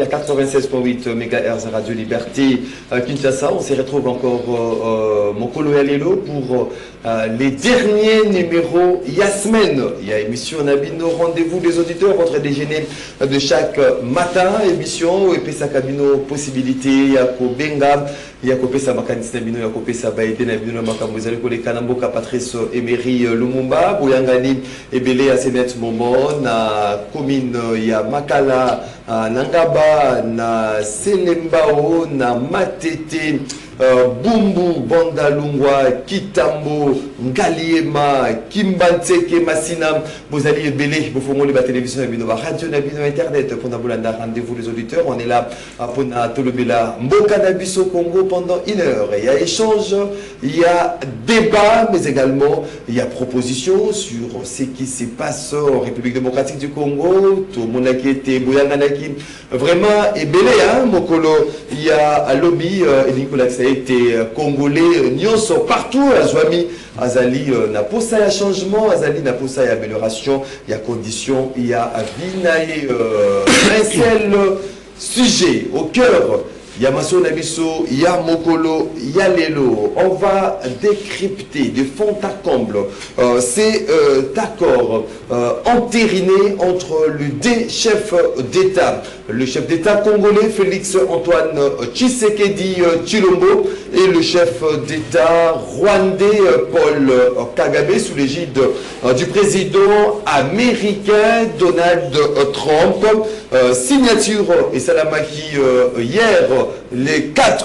À 96.8 MHz Radio Liberté Kinshasa, on se retrouve encore mon colo Yalélo pour les derniers numéros. Il y a semaine, il y a émission Nabino, rendez-vous des auditeurs, votre déjeuner de chaque matin, émission, et puis ça cabino possibilité, il y a Benga, il y a Kopesa Makanis Nabino, il y a Kopesa Baïde Nabino, Makamozale, Kole Kanamboka, Patrice Emery Lumumba, Bouyangani, Ebele, Asenet Momon, na commune, il y a Makala, Nangaba, na Selembao, na Matete, Bumbu, Bandalungwa, Kitambo, Ngaliema, Kimbanteke, Massinam, Bozali et Belé, Boufoumon, la télévision, la radio, la internet, pour Nabolanda, rendez-vous les auditeurs. On est là pour Tolobela, Mbokanabiso Congo pendant 1 heure. Il y a échange, il y a débat, mais également il y a proposition sur ce qui se passe en République démocratique du Congo. Tout le monde a été Boyanganaki, vraiment, et Belé, hein, Mokolo, il y a lobby, et Nicolas été congolais, nyonso partout, Azwami, Azali n'a pas ça à changement, Azali n'a pas ça à amélioration, il y a condition, il y a Vinae, un seul sujet au cœur. Il y a Masso Nabiso, il y a Mokolo, il y a Lelo. On va décrypter de fond à comble cet accord entériné entre les deux chefs d'État. Le chef d'État congolais Félix Antoine Tshisekedi Tshilombo et le chef d'État rwandais Paul Kagame sous l'égide du président américain Donald Trump. Signature et Salamaki hier, le 4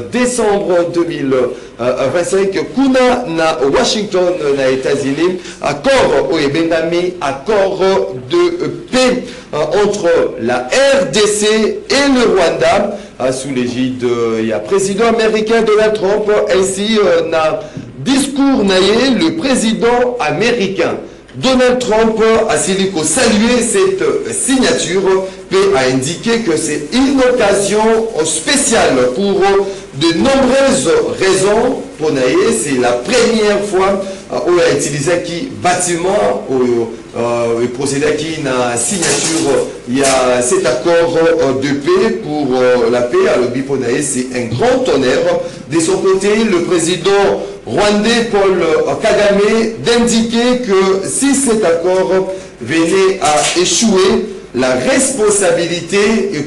décembre 2025, Kuna na Washington na États-Unis, accord au Ebengami, accord de paix entre la RDC et le Rwanda sous l'égide il y a président américain Donald Trump ainsi na discours naïe le président américain Donald Trump a salué cette signature et a indiqué que c'est une occasion spéciale pour de nombreuses raisons. Pour Naïe, c'est la première fois où il a utilisé qui bâtiment, où il procédé qui une signature. Il y a cet accord de paix pour la paix à l'Obi Ponaï, c'est un grand honneur. De son côté, le président rwandais Paul Kagame d'indiquer que si cet accord venait à échouer, la responsabilité et le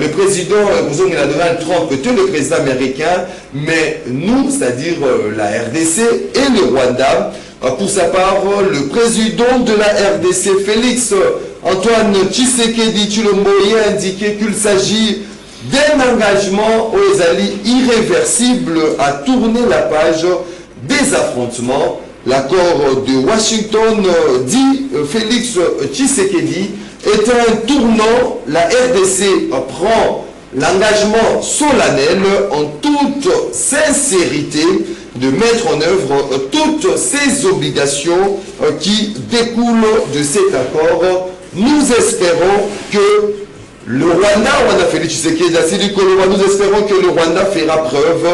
président Donald Trump était le président américain, mais nous, c'est-à-dire la RDC et le Rwanda, pour sa part, le président de la RDC, Félix Antoine Tshisekedi Tshilombo, a indiqué qu'il s'agit d'un engagement aux alliés irréversible à tourner la page des affrontements. L'accord de Washington, dit Félix Tshisekedi, est un tournant. La RDC prend l'engagement solennel en toute sincérité de mettre en œuvre toutes ces obligations qui découlent de cet accord. Nous espérons que le Rwanda Félix Tshisekedi, nous espérons que le Rwanda fera preuve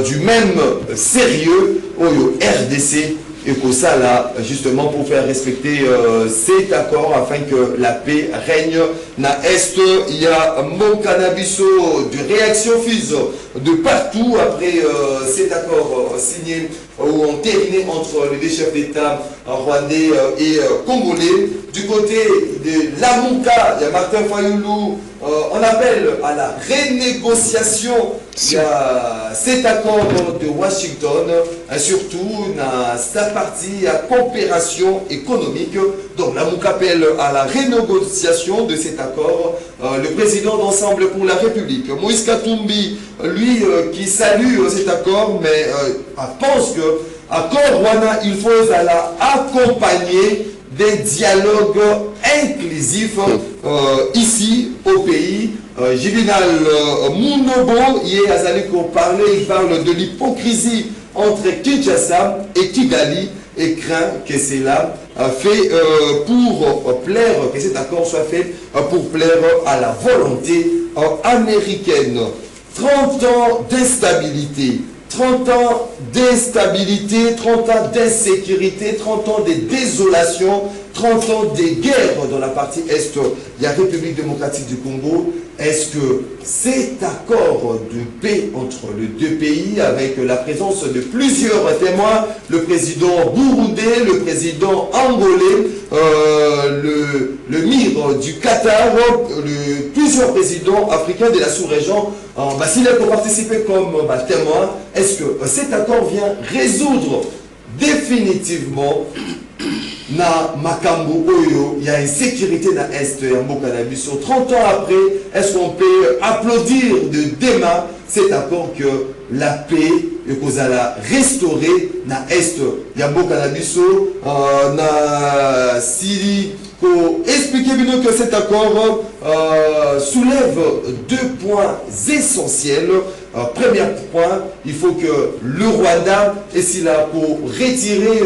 du même sérieux au RDC et que ça là, justement pour faire respecter cet accord afin que la paix règne na Est. Il y a mon cannabiso de réaction fuse de partout après cet accord signé ou entériné entre les deux chefs d'État rwandais et congolais. Du côté de l'Amouka, il y a Martin Fayoulou, on appelle à la renégociation de cet accord de Washington, surtout dans sa partie à coopération économique. Donc l'Amouka appelle à la renégociation de cet accord. Le président d'Ensemble pour la République, Moïse Katumbi, lui qui salue cet accord, mais pense que accord Rwanda, il faut accompagner des dialogues inclusifs ici au pays. Juvenal Munobo, il parle de l'hypocrisie entre Kinshasa et Kigali et craint que cela fait pour plaire, que cet accord soit fait pour plaire à la volonté américaine. 30 ans d'instabilité, 30 ans d'instabilité, 30 ans d'insécurité, 30 ans de désolation 30 ans de guerre dans la partie est de la République démocratique du Congo. Est-ce que cet accord de paix entre les deux pays, avec la présence de plusieurs témoins, le président burundais, le président angolais, le mire du Qatar, plusieurs présidents africains de la sous-région, s'il est pour participer comme témoin, est-ce que cet accord vient résoudre définitivement na makambo oyo, il y a une sécurité dans l'Est et en Cannabis. 30 ans après, est-ce qu'on peut applaudir de demain cet accord que la paix et qu'on a restauré dans l'Est il y a Cannabis na si pour expliquer bien que cet accord soulève 2 points essentiels. Premier point, il faut que le Rwanda est si là pour retirer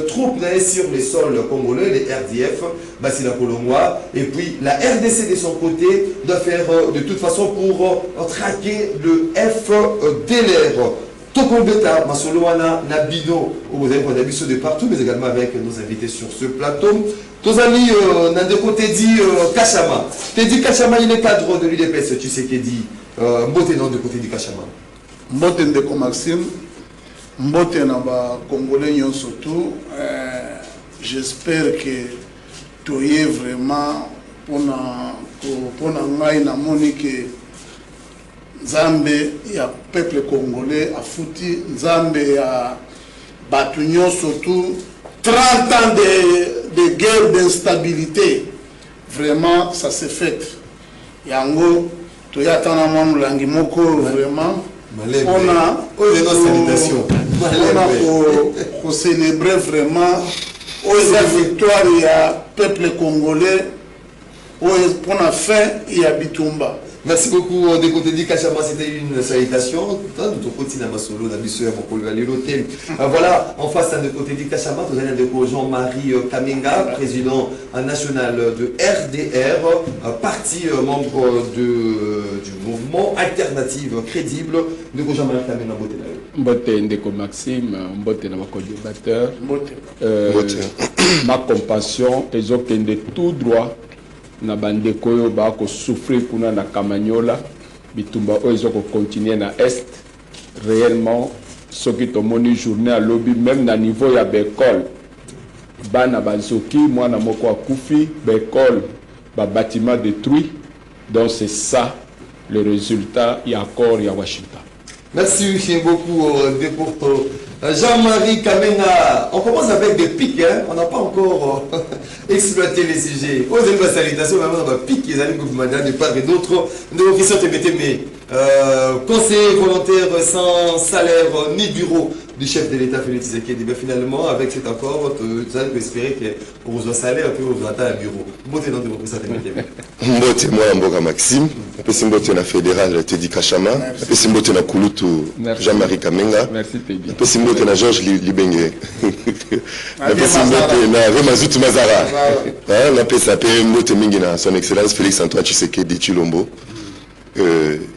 troupes sur les sols congolais, les RDF, c'est là pour le mois. Et puis la RDC de son côté doit faire de toute façon pour traquer le FDLR. Tokombeta, Masoloana, Nabino, vous avez des de partout, mais également avec nos invités sur ce plateau. Tous amis, n'a de côté dit Kachama. Tu dit Kachama, il est cadre de l'UDPS, tu sais qu'il dit Mbote non de côté du Kachama. Mbote Ndeko Maxime, Mbote Naba Congolais surtout. J'espère que tu es vraiment pour ngai na moni que Nzambe ya peuple congolais a foutu Nzambe ya Batunion surtout 30 ans de guerre, d'instabilité. Vraiment, ça s'est fait. Yango, tu y as tant de moko vraiment. On a célébrer vraiment la victoire du peuple congolais pour la fin et à Bitumba. Merci beaucoup de côté du Kachama, c'était une salutation. De ton côté, Namasolo, voilà, en face de côté du Kachama, vous avez Jean-Marie Kamenga, président national de RDR, parti membre du mouvement Alternative Crédible. De Jean-Marie Kamenga, Mbote Ndeko Maxime, Mbote Nabako débatteur. Ma compassion, ils ont de tout droit. Na bande koyo ba ko souffrir kuna na Kamanyola bitumba oyo ko continuer na est réellement ce qui to moni journée à lobby même na niveau ya bécole bana bazoki mwana moko akufi bécole ba bâtiment détruit. Donc c'est ça le résultat et accord ya Washington. Merci beaucoup Deporto. Jean-Marie Kamenga, on commence avec des pics, hein? On n'a pas encore exploité les sujets. Aux élèves de salutation, maintenant on va piquer les alliés de part et d'autre. Nos questions TBT, mais conseiller volontaire sans salaire ni bureau du chef de l'État Félix Tshisekedi. Finalement, avec cet accord, tu as espérer qu'on vous a salaire et puis on vous attend un bureau. Mbote dans de questions TBT. Mbote moi Mboka Maxime, puis Mbote na fédéral Teddy Kachama, puis Mbote na Kulutu Jean-Marie Kamenga. Merci Teddy. Puis Mbote na Georges Libenge. Puis Mbote na Remazout Mazara. On appelle ça Mbote mingi na son excellence Félix Antoine Tshisekedi Chilombo.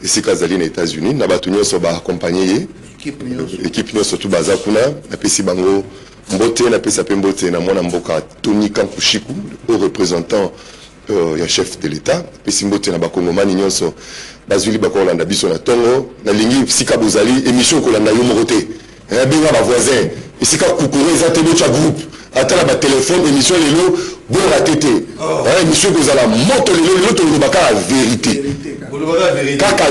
Ici Kazali aux États-Unis, na batunyo so ba accompagner équipe nyonso surtout bazakuna na pesi bango mbote na pesa pe mbote na mwana mboka Tony Kankushiku au représentant ya chef de l'État pesi mbote na bakongomani nyonso bazuli bakolanda biso na tongo na lingi sika bozali émission kolanda yo morote benga ba voisin sika kukure za tebe cha groupe atala ba téléphone émission lelo bon la tété émission kozala moto lelo to lobaka la vérité kaka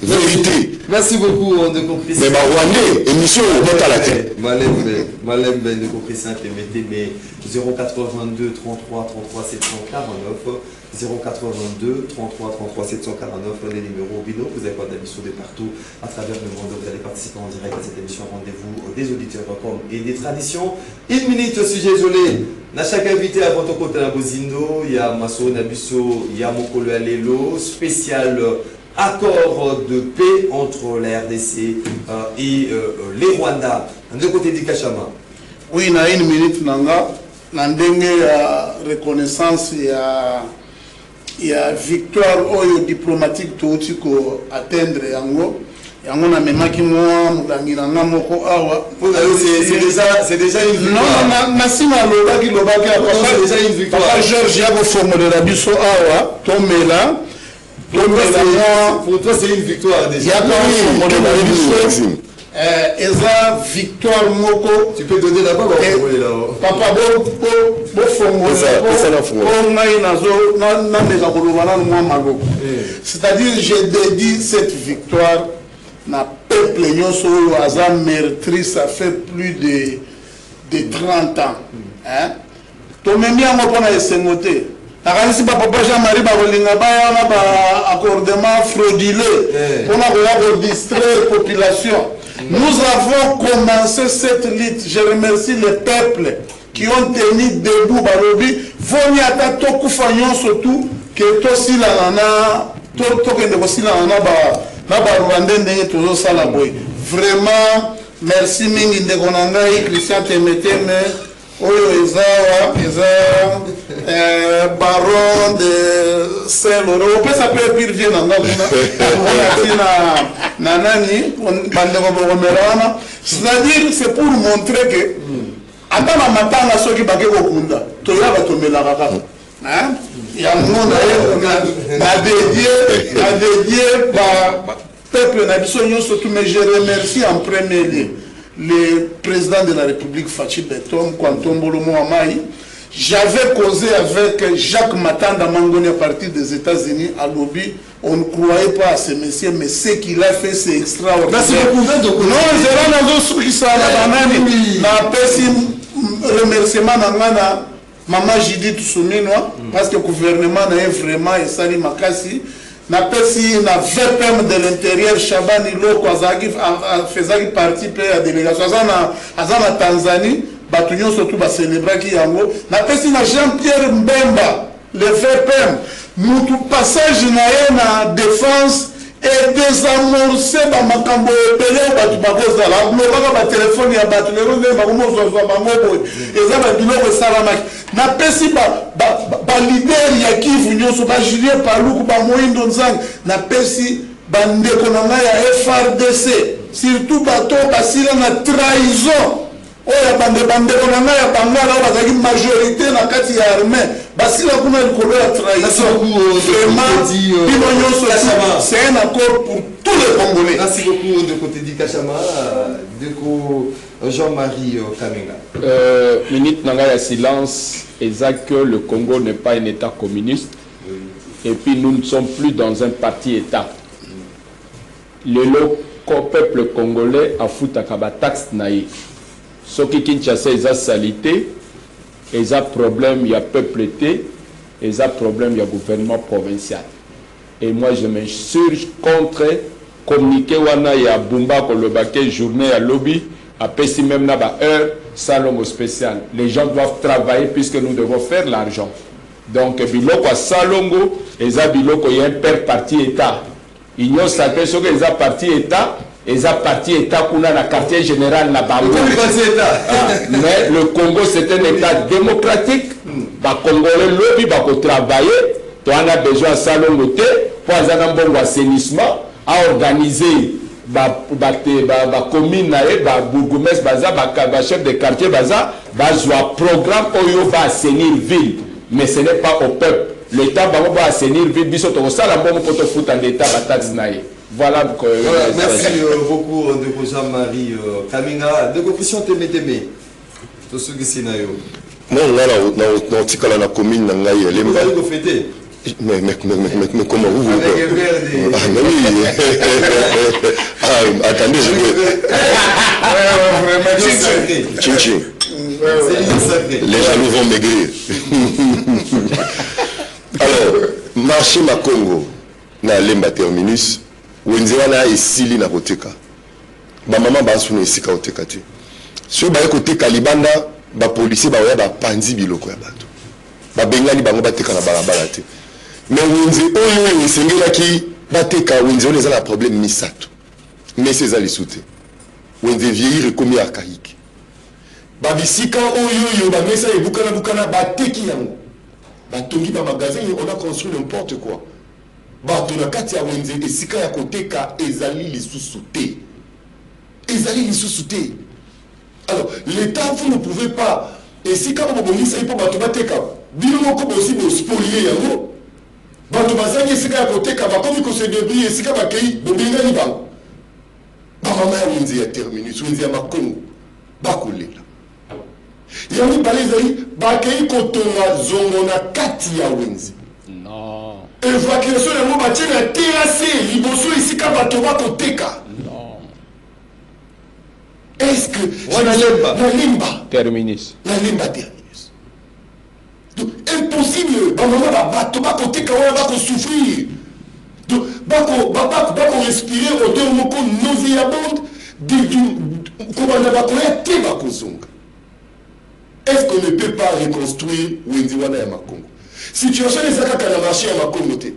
vérité. Merci beaucoup de compris. Mais Rwandais, émission au à la tête. Malembe de compris ça, mais 082 33 33 749 082 33 33 749 les numéros Bino. Vous avez pas d'émission de partout à travers le monde. Vous allez participer en direct à cette émission. Rendez-vous des auditeurs comme et des traditions. Une minute au sujet isolé. Na chaque invité à votre côté à Bozindo, il y a Masso Nabiso, il y a Mokolo Alelo, spécial accord de paix entre la RDC et les Rwandais. De côté du Kachama. Oui, il y a une minute, nanga, nandenge ya reconnaissance ya victoire oyo diplomatique tout ko atteindre yango yango na memaki mwa mulangi na nga moko awa c'est déjà une victoire. Non, na sima lobaki c'est déjà une victoire. Papa Georges ya kofongolela biso awa tomela pour toi c'est une victoire déjà. Ya kofongolela biso eza victoire moko. Tu peux donner d'abord papa c'est-à-dire j'ai dédié cette victoire na peuple nyonso oyo aza meurtri, ça fait plus de 30 ans. Tomemi yango mpona esengo te nakanisi bapapa Jean-Marie bakolinga bayana accordement frauduleux mpona koya kodistraire population. Nous avons commencé cette lutte. Je remercie les peuples qui ont tenu debout balobi voni ata tokufa nyonso tout que tosila nana tokende kosila nana na barwande ndenge tozosala boye. Vraiment merci mingi ndeko na ngai Christian Temeteme oyo eza baron de Saint-Laurent opesa pe pire vie na ngakuna na nani bandeko bokomela. C'est-à-dire c'est pour montrer que ata na matanga soki bake kokunda toya batomelaka kaka yango na dédié ba peuple na biso nyonso tout. Mais je remercie en premier lieu le président de la République Fachi Beton Kwantombolo Moamai. J'avais causé avec Jacques Matanda Mangoni à partir des États-Unis à Lobby. On ne croyait pas à ce monsieur, mais ce qu'il a fait, c'est extraordinaire. Non, je remerciement à Maman Judith Souminwa, parce que le gouvernement est vraiment et Sali Makasi. Na pesi na VPM de l'intérieur Shabani Loko faisait partie de la délégation azana Tanzanie batu nyonso tu ba célébrer ki yango na pesi na Jean-Pierre Mbemba le VPM mutu passage na ye na défense et désamorcer ba makambo ebele batu bakoza la blokaka ba téléphone ya batu lero nde makomo zozwa bango eza ba biloko salamaki na pesi ba leader ya Kivu nyonso ba Julien Paluku ba Moindo Nzangi na pesi ba ndeko na ngai ya FRDC surtout bato basila na trahison oya bandeko na ngai ya bangala bazaki majorité na kati ya armée basila kuna likolo ya trahison. Vraiment bino nyonso c'est un accord pour tous les Congolais. Merci beaucoup de côté di Kachama de Jean-Marie Kamenga. Minute nanga ya silence exact que le Congo n'est pas un État communiste et puis nous ne sommes plus dans un parti-État. Le peuple congolais a foutu à taxe naïe. Ce qui Kinshasa est salité, il y a problème, il y a peupleté, il y a problème, il y a gouvernement provincial. Et moi je m'insurge contre communiquer wana ya Bumba Kolobake journée à lobby, à Pessi même na ba heure salon spécial. Les gens doivent travailler puisque nous devons faire l'argent. Donc biloko a salongo, il y a un père parti État. Il y a un parti État. Et ça parti État qu'on a dans le quartier général là-bas. Mais le Congo c'est un État démocratique. Les Congolais lobby va travailler. On a besoin de salon côté pour un bon assainissement, à organiser la commune, la bourgmestre, le chef de quartier, un programme où va assainir la ville. Mais ce n'est pas au peuple. L'État va assainir la ville. Il faut que ça la bombe pour te foutre en État va taxer. Voilà, merci beaucoup de Jean-Marie Kamenga. De Christian Temeteme. Tout ce qui est naïo. Non, non, tu as la commune dans la ville. Vous allez fêter. Mais comment vous voulez? Avec un verre de... Ah, mais oui. Attendez, je veux... Chin-chin. Les jaloux vont maigrir. Alors, marché ma Congo, na lemba terminus, wenze wana esili na koteka. Ba mama ba sunu esika koteka te. So ba koteka libanda, ba policier ba oya ba panzi biloko ya bato. Ba bengani bango bateka na balabala te. Mais wenze oyo esengelaki bateka wenze oyo ezala problème misato. Mais c'est ça les soute. Wenze vieillir et comme archaïque. Ba bisika oyo ba mesa e bukana bateki yango. Batongi ba magasin, on a construit n'importe quoi. bato na kati ya wenze esika ya koteka ezali lisusu te. Ezali lisusu te. Alors, l'État, vous ne pouvez pas, et si quand vous avez dit, bato bateka, bino moko bosi bo spolier yango, bato bazangi esika ya koteka, bakomi ko se débrouiller esika bakei, bobengani bango. Ba mama ya wenze ya terminus, wenze ya makongo, bakolela. Yango bale ezali, bakei kotonga zongo na kati ya wenze. Non. Évacuation yango batie na terrasse, liboso esika bato bakoteka. Non. Est-ce que la limba Terminus. La limba terminus. Donc impossible. Maman bato bakoteka wana bako souffrir. Donc bako respirer odeur moko nauséabonde comment bako te bako zonga. Est-ce qu'on ne peut pas reconstruire wenzi wana ya Makongo? Situation ezaka kana marché ya Makongo te.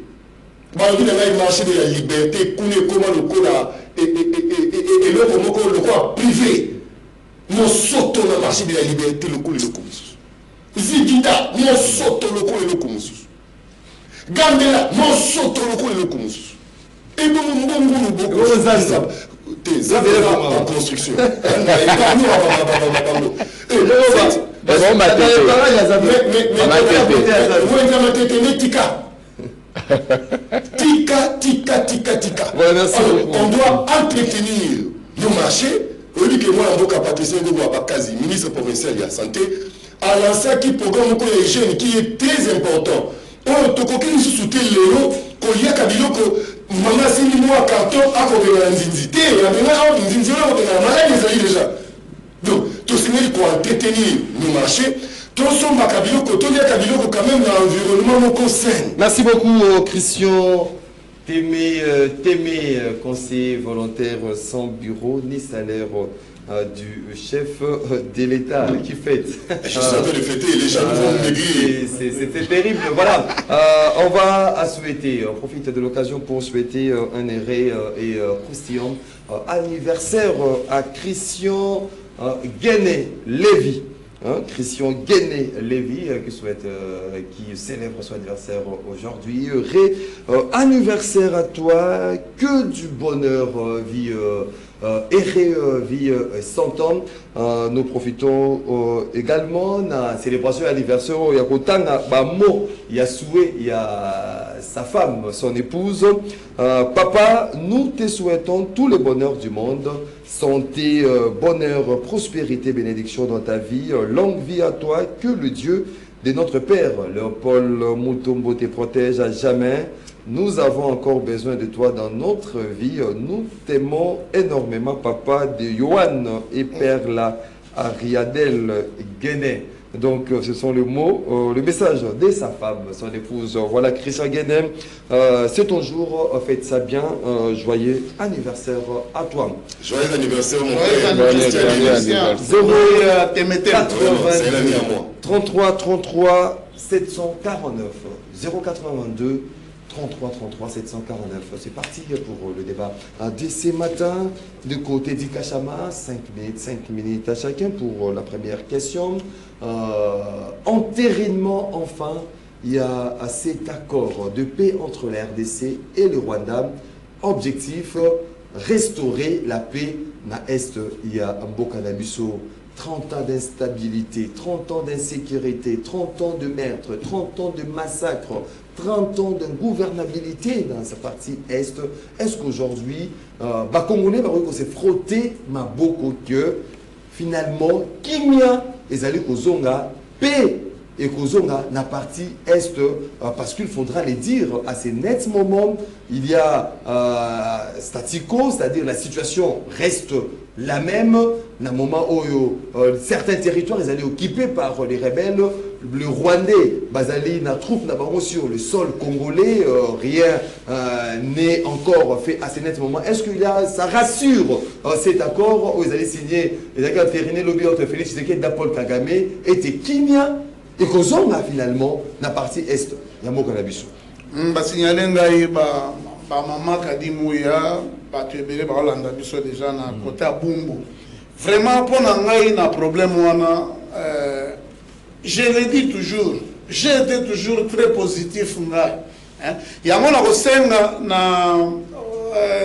Balobi na ngai marché de la liberté kune koma lokola et le moko le quoi privé. Mon soto na marché de la liberté le kule le komusu. Zigida mon soto le kule le komusu. Gambela mon soto le kule le komusu. Et bon mbongo boko ça des en construction. Tika. On doit entretenir nos marchés. On dit que moi, Patricia ministre provincial de la Santé, a lancé un programme pour les jeunes qui est très important. On a soutenu l'euro, qu'on y a Kabiloko, maman, c'est moi, carton, à côté Nzinzité, et à maintenant, Nzinzité, on a malade déjà. Donc, tout ce qui est pour entretenir nos marchés, tout ce qui est quand même dans l'environnement sain. Merci beaucoup, Christian Témé, conseiller volontaire sans bureau ni salaire du chef de l'État qui fête. Je suis en train de fêter, les gens vont maigrir. C'était terrible. Voilà, on va souhaiter, on profite de l'occasion pour souhaiter un heureux et croustillant anniversaire à Christian Guéné Lévy. Christian Guéné Lévy qui célèbre son anniversaire aujourd'hui. Anniversaire à toi, que du bonheur, vie vie 100 ans. Nous profitons également de la célébration anniversaire. Il y a Kotanga, Bamo, il y a Soué, il y a sa femme, son épouse. Papa, nous te souhaitons tout le bonheur du monde. Santé, bonheur, prospérité, bénédiction dans ta vie. Longue vie à toi. Que le Dieu de notre Père, Léopold Mutombo, te protège à jamais. Nous avons encore besoin de toi dans notre vie. Nous t'aimons énormément, papa de Yohan et Père la Ariadel Guéné. Donc, ce sont les mots, le message de sa femme, son épouse. Voilà, Christian Guéné, c'est ton jour, faites ça bien. Joyeux anniversaire à toi. Joyeux anniversaire, mon frère. 33 749 082 33 749. C'est parti pour le débat de ce matin. Du côté d'Ikachama, 5 minutes à chacun pour la première question. Entérinement, enfin, il y a cet accord de paix entre la RDC et le Rwanda. Objectif, restaurer la paix na Est. Il y a Mboka Nabiso. 30 ans d'instabilité, 30 ans d'insécurité, 30 ans de meurtre, 30 ans de massacre, 30 ans d'ingouvernabilité dans sa partie Est. Est-ce qu'aujourd'hui, Congolais s'est frotté ma beaucoup que finalement, Kimia et Zali Kozonga, paix et Kozonga, la partie Est, parce qu'il faudra les dire à ces nets moments, il y a statico, c'est-à-dire la situation reste la même, dans le moment où certains territoires ils allaient occupés par les rebelles, le Rwandais, Bazali, na troupe sur le sol congolais, rien n'est encore fait à ces nets moments. Est-ce que ça rassure cet accord où ils allaient signer, ils allaient entériner l'objet entre Félix Tshisekedi et Paul Kagame, était Kimia et Kozonga finalement, la partie Est, il y a mot qu'on a vu. Maman Kadimouya, tu es Balanda Biso déjà na côté à Bumbu. Vraiment, pour n'avoir un problème, je le dis toujours, j'ai été toujours très positif. yango na kosenga na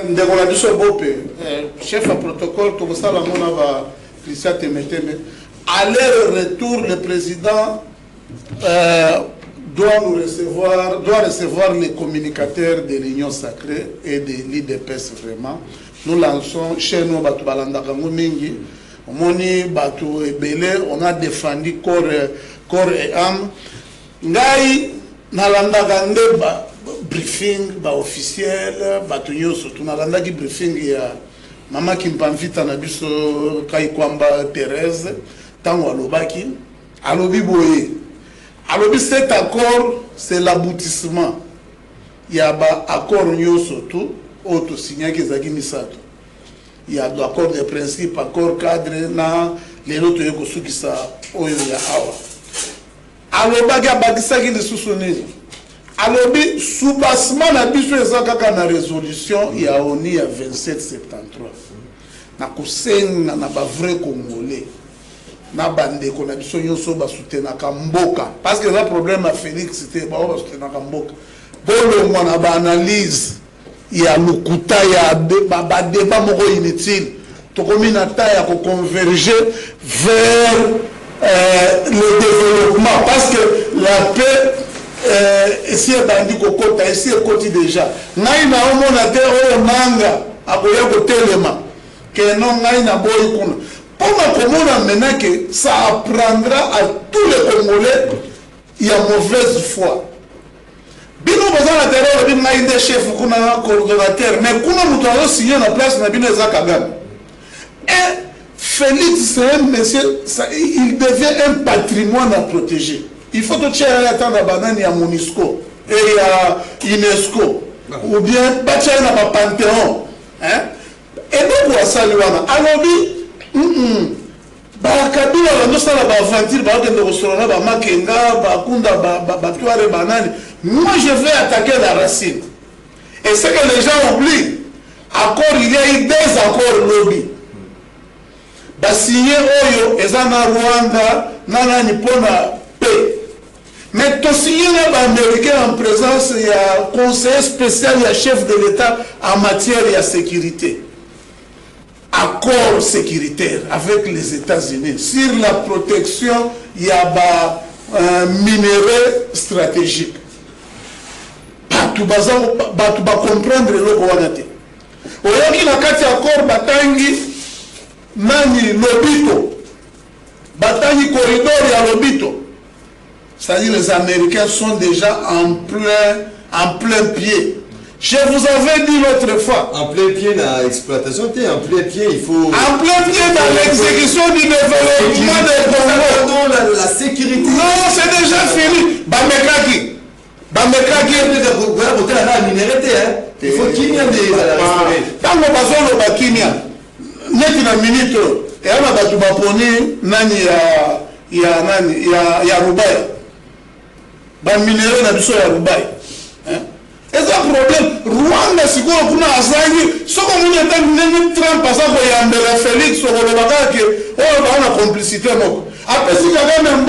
ndeko na biso bope chef à protocole tokosala ngo na ba Christian Temeteme. À leur retour, le président doit recevoir les communicateurs de l'Union sacrée et de l'IDPS vraiment. Nous lançons chez nous Batu Balandaka Mingi, Moni Batu Ebele, on a défendu corps et âme. Ngai Nalandaka Ndeba briefing ba officiel Batu Nyoso, Tunalandaki briefing ya Mama Kimpamvita na biso Kaikwamba Thérèse. Tango alobaki alobi boye alobi cet accord c'est l'aboutissement ya ba accord nyoso tout auto signé kezaki misato ya accord de principe accord cadre na lelo to yeko sukisa oyo ya awa alobaki abakisaki lisusu nini alobi soubassement na biso ezaka na résolution ya ONU ya 2773 na kusenga na ba vrai congolais na bande ko na biso nyonso ba soutenaka mboka parce que le problème à Félix c'était ba soutenaka mboka bolongwa na ba analyse ya lukuta ya ba débat moko inutile to komi na ta ya ko converger vers le développement parce que la paix ici bandi ko kota ici koti déjà ngai na omona te o manga akoya ko telema que non ngai na boy kuna. Comment maintenant que ça apprendra à tous les Congolais, il y a mauvaise foi. Bino besoin la terreur, bino na inde chef, kuna coordonnateur, mais kuna nous avons signé la place na bino Zakagam. Et Félix, c'est un monsieur, il devient un patrimoine à protéger. Il faut que tu aies attendre la banane, il y a Monisco et il y a UNESCO, ou bien Bacha na ba Panthéon. Et donc, ça lui a alors bakabila bandosala baaventure bakende kosolana bamakenga bakunda batware banani. Moi je vais attaquer la racine et ce que les gens oublient accord il y a eu des accords lobby basigné oyo eza na Rwanda nanani mpona paix mais to signé na baaméricain en présence ya conseiller spécial ya chef de l'État en matière de sécurité. Accord sécuritaire avec les États-Unis sur la protection il y a minéraux stratégiques. Tout va comprendre le Rwanda. Aujourd'hui, la carte accord batangi nani lobito, batangi corridor ya lobito. C'est-à-dire les Américains sont déjà en plein pied. Je vous avais dit l'autre fois. En plein pied dans l'exploitation, en plein pied, il faut... En plein pied dans l'exécution du développement des Congo. La sécurité. Non, c'est déjà fini. Bamekaki. Il faut qu'il y ait des... Dans le bazar, le Bakinia, net na minute, et on a battu Baponi, nani ya Rubai. Baminere na biso ya Rubai. Et ça problème, Rwanda si quoi on a azangi, ce qu'on nous a dit Trump parce que y a un Félix sur le bagage que on a complicité non. Après si quand même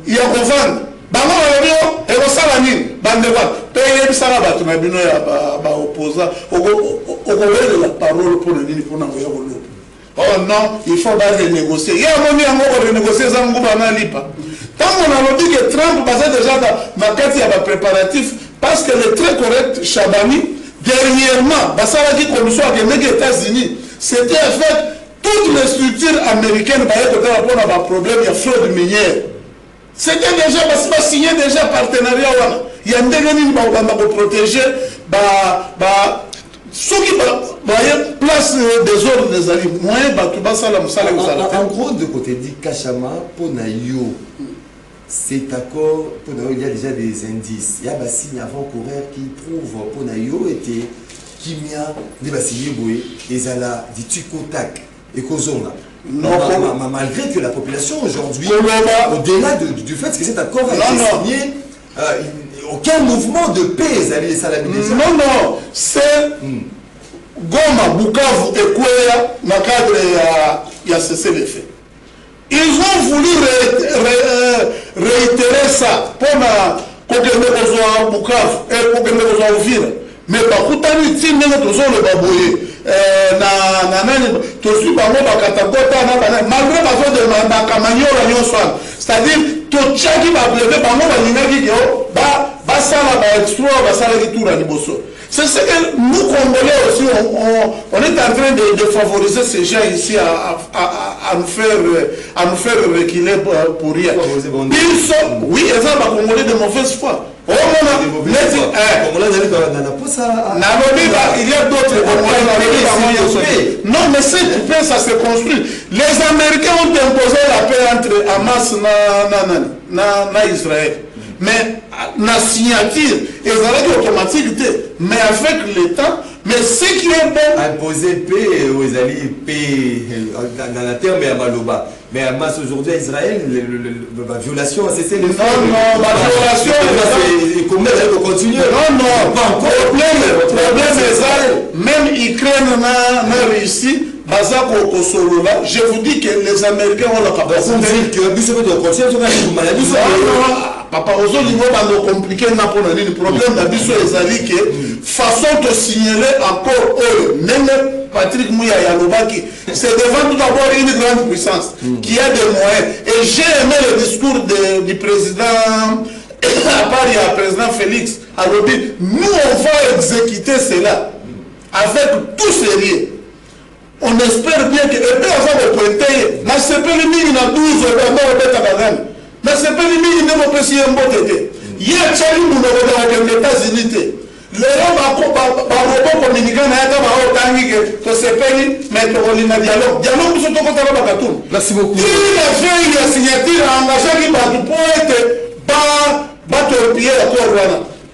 il y a Govan, bango radio et on sala nini, bande wa, payer ça là tu m'as bino ya ba opposant, au de la parole pour le nini pour na ngoya bolo. Oh non, il faut pas renégocier. Il y a un moment où renégocier ça ngouba na lipa. Tant on a dit que Trump passait déjà dans ma carte il y a des préparatifs. Parce que le très correct Chabani, dernièrement, Bassalaki Commission à les États-Unis, c'était en fait toutes les structures américaines pour avoir un problème, il y a fraude minière. C'était déjà, parce que signé déjà partenariat. Il y a un dégât pour protéger, ceux qui place des ordres des alliés. En gros, de côté dit Kachama, pour Nayo. Cet accord, il y a déjà des indices. Il y a des signes avant-coureurs qui prouvent que Nayo était Kimia, des signes boués, et Zala, dit Tukotak, et Kozonga. Malgré que la population aujourd'hui, au-delà du fait que cet accord a été signé, aucun mouvement de paix, Zali et Salamine. Non, c'est Goma, Bukavu et Kouya, dans le cadre il y a cessé les faits. Ils ont voulu réitérer ça kokende kozwa Bukavu kokende kozwa Uvira mais bakutani ti ndenge tozoloba boye na nani tozwi bango bakatakota na bana malgré bazodemandaka maniola nyonso wana c'est-à-dire totiaki bableve bango balingaki ke basala baexploit basalaki tour ya liboso. C'est ce que nous Congolais aussi on est en train de favoriser ces gens ici à nous faire reculer pour rien. Oui, ils sont Congolais de mauvaise foi. Il y a d'autres Congolais. Non, mais cette paix, ça se construit. Les Américains ont imposé la paix entre Hamas et Israël. Mais la signature, ils allaient automatique, mais avec le temps, mais ce qui est bon. Imposer paix aux alliés, paix dans la terre, mais à Maloba. Mais Hamas aujourd'hui à Israël, la violation a cessé les femmes. Non, la violation. Comment elle peut continuer? Non, pas encore. Le problème est ça. Même l'Ukraine n'a réussi. Je vous dis que les Américains ont la capacité. Papa, aujourd'hui, on va compliquer le problème de que façon de signaler encore même Patrick Mouya Yalobaki, c'est devant tout d'abord une grande puissance qui a des moyens. Et j'ai aimé le discours du président, à part il y a le président Félix, Alobi, nous on va exécuter cela avec tout sérieux. On espère bien que, et puis avant de pointer, na sepeli mingi na 12 euros, na sepeli mingi ne peut s'y emboter. Il y a Charlie Mounogo dans les États-Unis. Les gens vont communiquer que sepeli, mais que dialogue. Dialogue, c'est tout le monde. Merci beaucoup. Il a fait une signature engagée qui va pour être torpiller l'accord.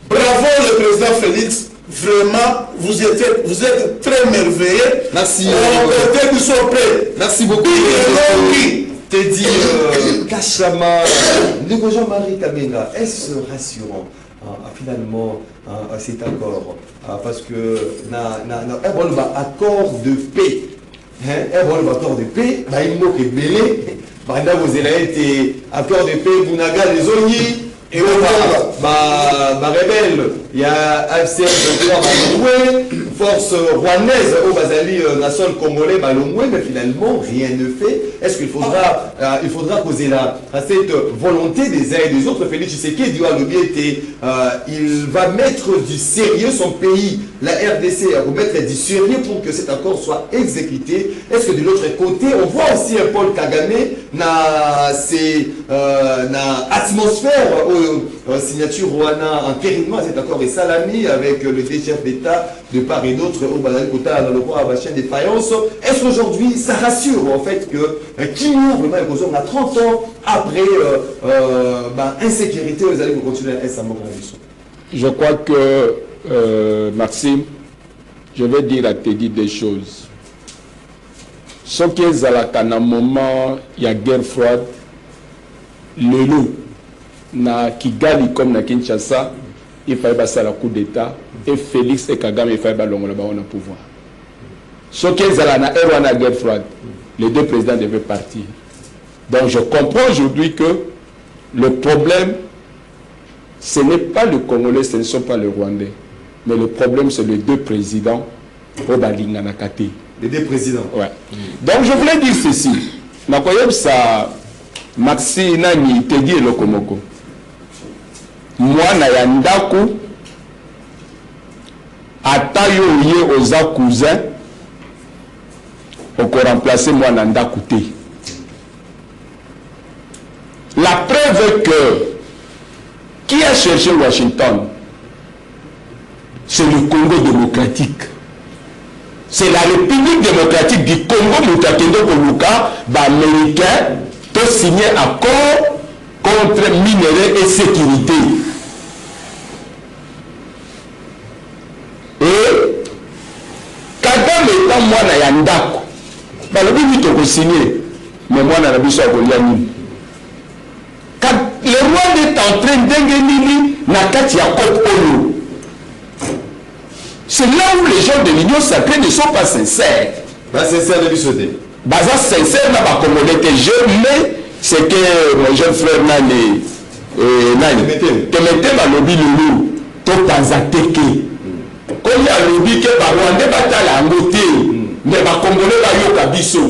Bravo le président Félix. Vraiment, vous êtes très merveilleux. Merci. Merci beaucoup. Teddy Kachama, Jean-Marie Kamenga, est-ce rassurant finalement cet accord? Parce que un bon accord de paix, un bon accord de paix, il manque de belé. Vous avez été accord de paix, vous n'avez les ognis. Et rebelle, il y a FCF force rwandaise au Bazali, national congolais, mais finalement rien ne fait. Est-ce qu'il faudra poser cette volonté des uns et des autres? Félix Tshisekedi il va mettre du sérieux son pays, la RDC, à remettre du sérieux pour que cet accord soit exécuté. Est-ce que de l'autre côté, on voit aussi un Paul Kagame na atmosphère signature Rwanda en périnement cet accord et salami avec le chef d'État de part et d'autre au Bazali Kota dans le roi à chaîne défaillance. Est-ce qu'aujourd'hui ça rassure en fait que Kimur a 30 ans après insécurité aux alliés pour continuer à être Je crois que Maxime, je vais dire à Teddy des choses. Ce qui est à un moment, il y a guerre froide, le loup, na Kigali comme na Kinshasa, il fallait passer la coup d'État, et Félix et Kagame, il fallait ballonner le pouvoir. Ce qui est à la guerre froide, les deux présidents devaient partir. Donc je comprends aujourd'hui que le problème, ce n'est pas le Congolais, ce ne sont pas les Rwandais, mais le problème c'est les deux présidents au Balinganakate. Les deux présidents. Ouais. Donc je voulais dire ceci. Ça, Maxi Nani Teddy et Lokomoko. Moi, Nayandaku, Atayo Ye Oza cousin, on peut remplacer moi Nandaku Te. La preuve est que qui a cherché Washington, c'est le Congo démocratique. C'est la République démocratique du Congo, Mutakendo Koluka, américain, pour signer un accord contre minerais et sécurité. Et Kagame étant moi na Yandako, le but de signer, mais moi na Biso Goliani. Le roi est en train d'engager na Katia Côte Olo. C'est là où les gens de l'Union sacrée ne sont pas sincères. Pas sincères de Bissoté. Baza sincère n'a pas comme on était jeune, mais c'est que mon jeune frère Nani nani Temetema lobi lulu to Tanzateke comme ya lobi ke ba Rwanda batala ngote mais ba Congolais ba yoka biso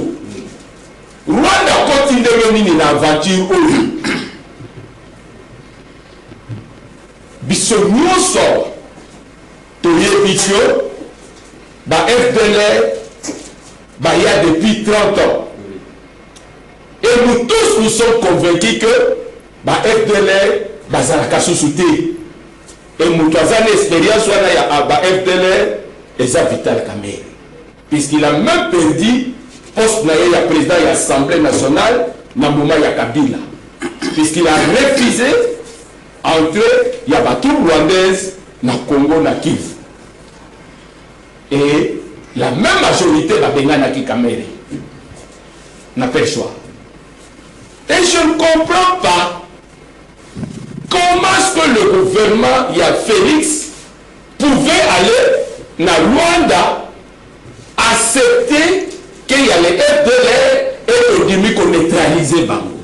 Rwanda continue nini na aventure oyo biso nyonso toyebi tio ba FDLR bah, il y a depuis 30 ans. Et nous tous nous sommes convaincus que bah, FDLR, bah, ça n'a sous-souté. Et nous avons une expérience où il y a bah, FDLR et ça Vital Kamerhe. Puisqu'il a même perdu poste de président de l'Assemblée nationale, Namouma Kabila. Puisqu'il a refusé entre il y a bah, tout rwandaise, na Congo, na Kivu. Et la même majorité va venir à Kamerhe. N'a pas le choix. Et je ne comprends pas comment est-ce que le gouvernement, il y a Félix, pouvait aller dans Rwanda accepter qu'il y a les FDLR et le demi qu'on neutralisait Bango.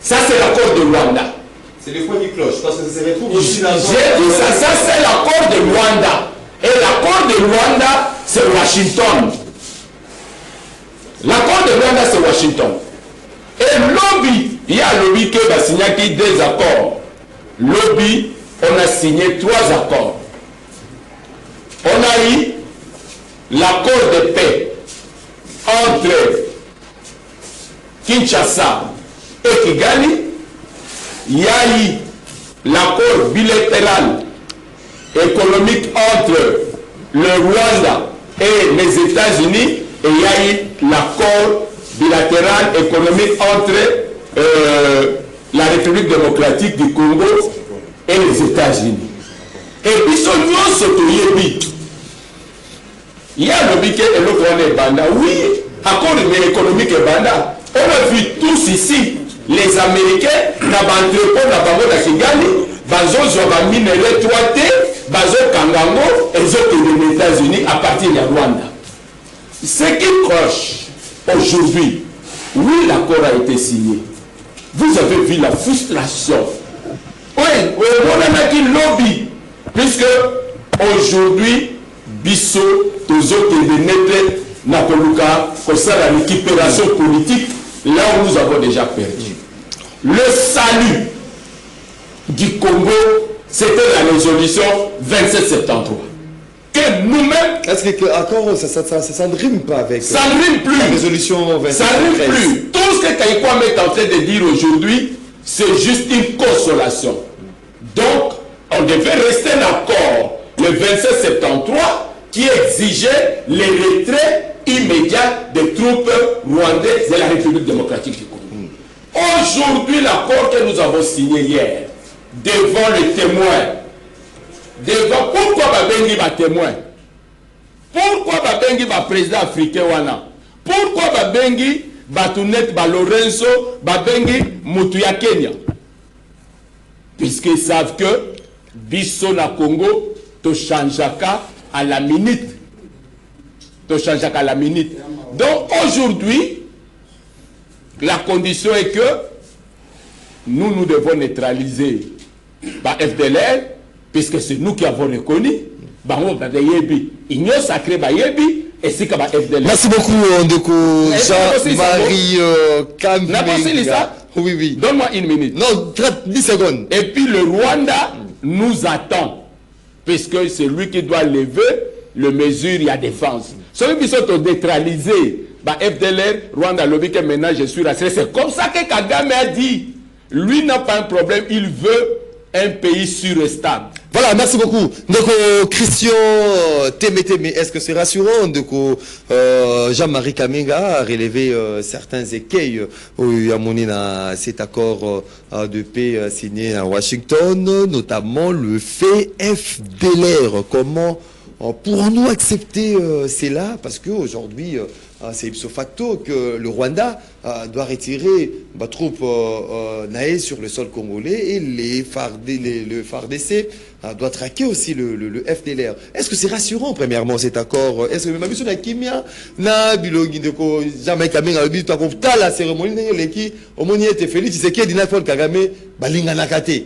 Ça c'est l'accord de Rwanda. C'est le point du cloche, parce que ça se retrouve aussi dans... J'ai dit ça, ça c'est l'accord de Rwanda. Et l'accord de Rwanda, c'est Washington. L'accord de Rwanda, c'est Washington. Et lobby, il y a lobby qui va signer des accords. Lobby, on a signé 3 accords. On a eu l'accord de paix entre Kinshasa et Kigali. Il y a eu l'accord bilatéral économique entre le Rwanda et les États-Unis, et il y a eu l'accord bilatéral économique entre la République démocratique du Congo et les États-Unis. Et puis, il y a le biquet et l'autre on est banda. Oui, accord économique et banda. On a vu tous ici, les Américains, dans l'entrepôt, dans la Kigali, bazo zoba minere 3T, bazo Kangango, et autres des États-Unis à partir de Rwanda. Ce qui croche aujourd'hui, oui, l'accord a été signé. Vous avez vu la frustration. Oui, on a qui lobby, puisque aujourd'hui, Bisso, tous autres des Napoluka, comme ça, la récupération politique, là où nous avons déjà perdu. Le salut du Congo, c'était la résolution 2773. Que nous-mêmes... Est-ce que l'accord, ça ne rime pas avec... Ça ne rime plus. La résolution 2773. Ça ne rime plus. Tout ce que Kaïkwame est en train de dire aujourd'hui, c'est juste une consolation. Donc, on devait rester d'accord le 2773 qui exigeait le retrait immédiat des troupes rwandaises de la République démocratique du Congo. Aujourd'hui, l'accord que nous avons signé hier, devant les témoins, pourquoi Babengi va témoin? Pourquoi Babengi va président africain wana? Pourquoi Babengi va Tounet, va Lorenzo, Babengi Mutuya Kenya? Puisqu'ils savent que Bisso na Congo to changeaka à la minute. To changeaka à la minute. Donc aujourd'hui, la condition est que nous devons neutraliser la FDLR, puisque c'est nous qui avons reconnu. Merci beaucoup, Ndeko Jean-Marie Kaminga. Oui, oui. Donne-moi une minute. Non, 10 secondes. Et puis le Rwanda nous attend, puisque c'est lui qui doit lever les mesures à défense. Celui qui sont neutralisés, FDLR, Rwanda, lobby que maintenant je suis rassuré. C'est comme ça que Kagame a dit. Lui n'a pas un problème, il veut un pays sûr et stable. Voilà, merci beaucoup. Donc, Christian Témété, mais est-ce que c'est rassurant? Donc, Jean-Marie Kaminga a relevé certains écueils où il y a cet accord de paix signé à Washington, notamment le fait FDLR. Comment pourrons-nous accepter cela? Parce qu'aujourd'hui, c'est ipso facto que le Rwanda doit retirer ma troupe naïe sur le sol congolais et le FARDC doit traquer aussi le FDLR. Est-ce que c'est rassurant, premièrement, cet accord? Est-ce que même si on a Kimia, na bilogi de ko jamais Kamena le but à la cérémonie qui au moni était Félix Tshisekedi na Paul Kagame balinga nakate.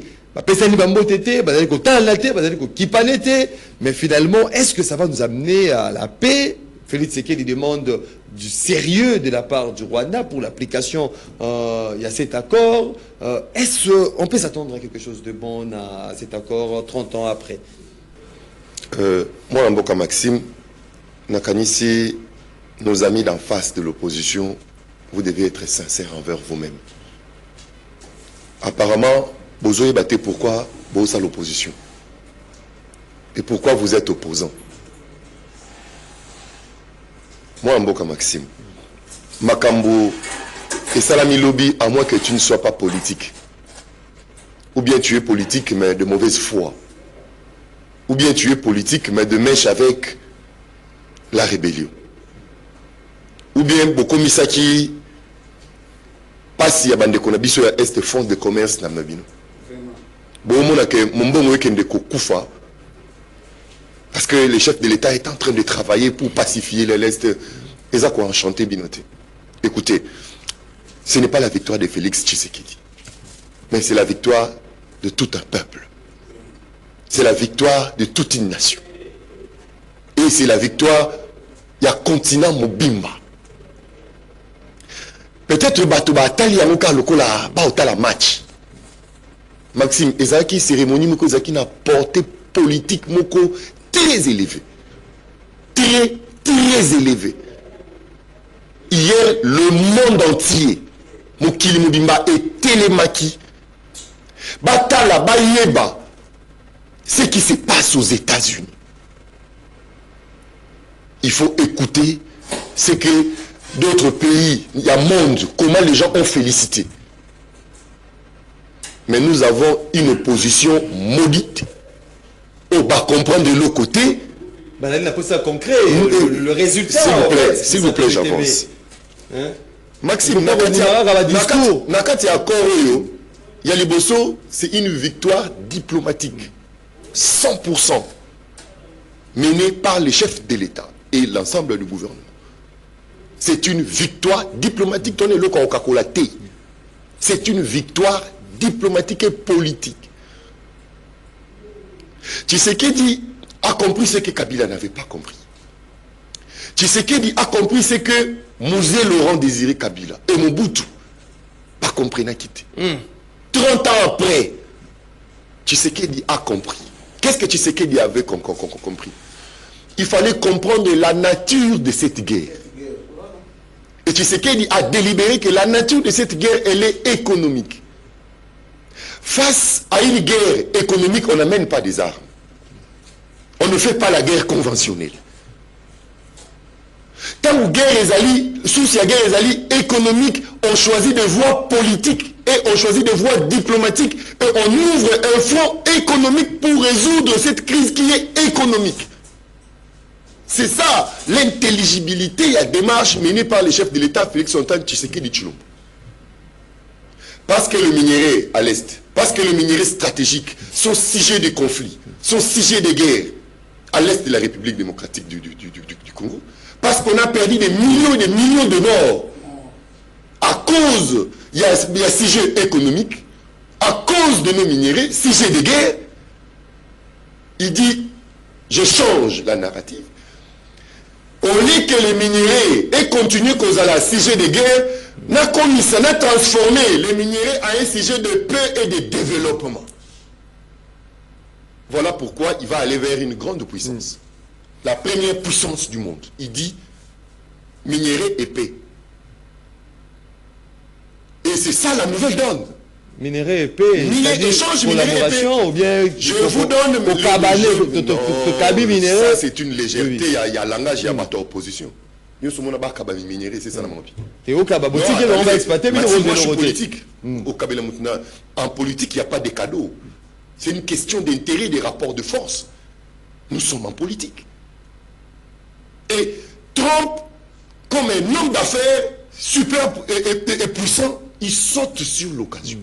Mais finalement, est-ce que ça va nous amener à la paix? Félix Tshisekedi demande du sérieux de la part du Rwanda pour l'application. Il y a cet accord. Est-ce qu'on peut s'attendre à quelque chose de bon à cet accord 30 ans après? Moi, Mboka Maxime, Nakanisi, nos amis d'en face de l'opposition, vous devez être sincères envers vous-même. Apparemment, vous avez battu pourquoi vous êtes l'opposition. Et pourquoi vous êtes opposant. Moi, Mboka Maxime, Makambo et Salami Lobby, à moins que tu ne sois pas politique. Ou bien tu es politique, mais de mauvaise foi. Ou bien tu es politique, mais de mèche avec la rébellion. Ou bien Boko Misaki, pas si y a bande konabiso ya Est fonds de commerce na mabino. Parce que le chef de l'État est en train de travailler pour pacifier l'Est. Et ça quoi enchanté binoté. Écoutez, ce n'est pas la victoire de Félix Tshisekedi, mais c'est la victoire de tout un peuple. C'est la victoire de toute une nation. Et c'est la victoire il y a continent Mobimba. Peut-être Batouba Tali Amoka Lokola Baotala match. Maxime, ezaki cérémonie moko ezaki na portée politique moko très élevée. Très élevée. Hier, le monde entier, Mokili Mobimba et Télémaki, Batala Bayeba, ce qui se passe aux États-Unis. Il faut écouter ce que d'autres pays, il y a monde, comment les gens ont félicité. Mais nous avons une opposition maudite. On va comprendre de l'autre côté. Il a ça concret, le résultat. S'il vous plaît, j'avance. Hein? Maxime, Nakati accord, il y a les Bosso, c'est une victoire diplomatique. 100% menée par les chefs de l'État et l'ensemble du gouvernement. C'est une victoire diplomatique. C'est une victoire diplomatique et politique. Tshisekedi a compris ce que Kabila n'avait pas compris. Tshisekedi a compris ce que Mosé Laurent Désiré Kabila et Mobutu pas compris n'a quitté. 30 ans après, Tshisekedi a compris. Qu'est-ce que Tshisekedi avait compris? Il fallait comprendre la nature de cette guerre. Et Tshisekedi a délibéré que la nature de cette guerre, elle est économique. Face à une guerre économique, on n'amène pas des armes. On ne fait pas la guerre conventionnelle. Tant que guerre est alliée, sous la guerre est alliée économique, on choisit des voies politiques et on choisit des voies diplomatiques et on ouvre un front économique pour résoudre cette crise qui est économique. C'est ça l'intelligibilité et la démarche menée par le chef de l'État Félix Antoine Tshisekedi Tshilombo. Parce que le minerai à l'Est, parce que le minerai stratégique sont sujet de conflits, sont sujet de guerres à l'Est de la République démocratique du Congo, parce qu'on a perdu des millions et des millions de morts à cause, il y a sujet économique, à cause de nos minéraux, sujet de guerre, il dit, je change la narrative. Au lieu que les minéraux aient continué cause à la sujet de guerre, n'a transformé les minéraux à un sujet de paix et de développement. Voilà pourquoi il va aller vers une grande puissance. La première puissance du monde. Il dit minéraux et paix. Et c'est ça la nouvelle donne. Minéraux et paix. Échange collaboration ou bien je vous donne ça c'est une légèreté. Il y a langage, il y a ma opposition. C'est ça et au Kababotique, on va exploiter politique. En politique, il n'y a pas de cadeaux. C'est une question d'intérêt, des rapports de force. Nous sommes en politique. Et Trump, comme un homme d'affaires super et puissant, il saute sur l'occasion.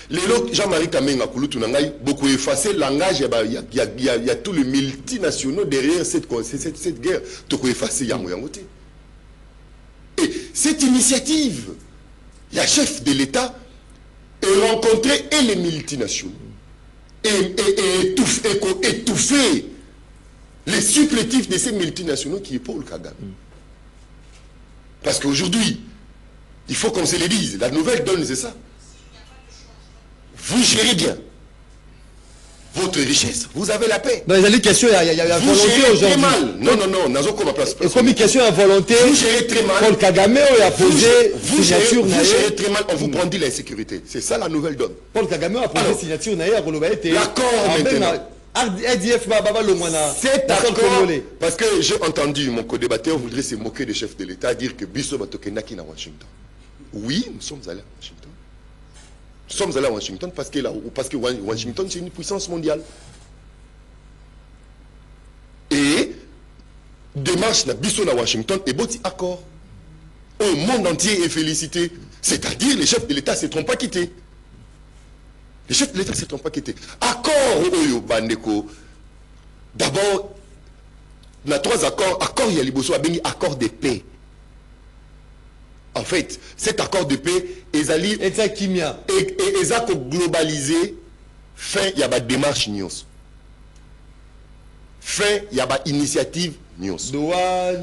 Les lots, Jean-Marie Kamenga Kouloutounangaï, beaucoup effacé le langage, il y a tous les multinationaux derrière cette guerre. Tout effacé, et cette initiative, il y a chef de l'État et rencontrer et les multinationaux et étouffer les supplétifs de ces multinationaux qui est Paul Kagame. Parce qu'aujourd'hui, il faut qu'on se le dise, la nouvelle donne c'est ça. Vous gérez bien votre richesse, vous avez la paix. Non, il y a des questions, il y a volonté aujourd'hui. Non, Nazoko ma place. Et comme une question à volonté, vous gérez très mal. Paul Kagame a posé signature. Vous gérez très mal, on vous brandit l'insécurité. C'est ça la nouvelle donne. Paul Kagame a posé signature. L'accord maintenant. Cet accord, parce que j'ai entendu mon co-débatteur voudrait se moquer des chefs de l'État, dire que Bisso Batokenaki à Washington. Oui, nous sommes allés à Washington. Nous sommes allés à Washington parce que Washington c'est une puissance mondiale. Et démarche na Bisso à Washington et boti accord. Au monde entier est félicité. C'est-à-dire les chefs de l'État ne se sont pas quittés. Les chefs de l'État ne se sont pas quittés. Accord Oyo Bandeko. D'abord, il y a 3 accords. Accord Yaliboso a béni accord de paix. En fait, cet accord de paix est allé et globalisé. Fin, il y a une démarche Nios. Fin, il y a une initiative Nios.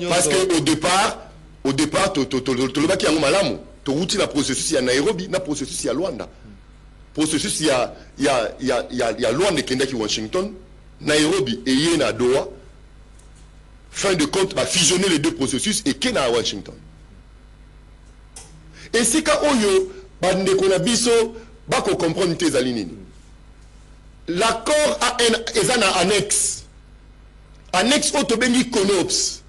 Parce qu'au départ, tu as la processus à Nairobi, le processus à Luanda. Processus, il y a Luanda qui est Washington, Nairobi et il y a Doha. Fin de compte, va fusionner les 2 processus et qui est à Washington. Et c'est quand on comprend tes alignements. L'accord a un annexe. Annexe autobéni CONOPS.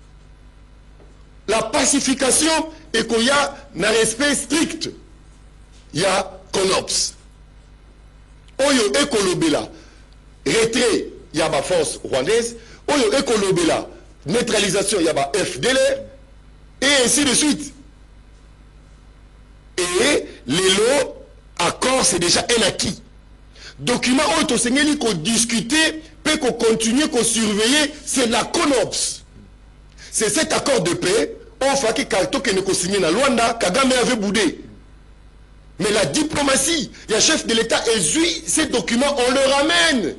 La pacification et qu'il y a un respect strict. Il y a CONOPS. Oyo Ekolobela. Retrait, il y a ma force rwandaise. Oyo Ekolobela. Neutralisation, il y a ma FDLR. Et ainsi de suite. Et les lots, accords, c'est déjà un acquis. Document où on qu'on discuter, puis qu'on continue, qu'on surveiller, c'est la CONOPS. C'est cet accord de paix, on fait que Kalto qui ne signé dans Luanda, Kagame avait boudé. Mais la diplomatie, il y a chef de l'État, et ces documents, on le ramène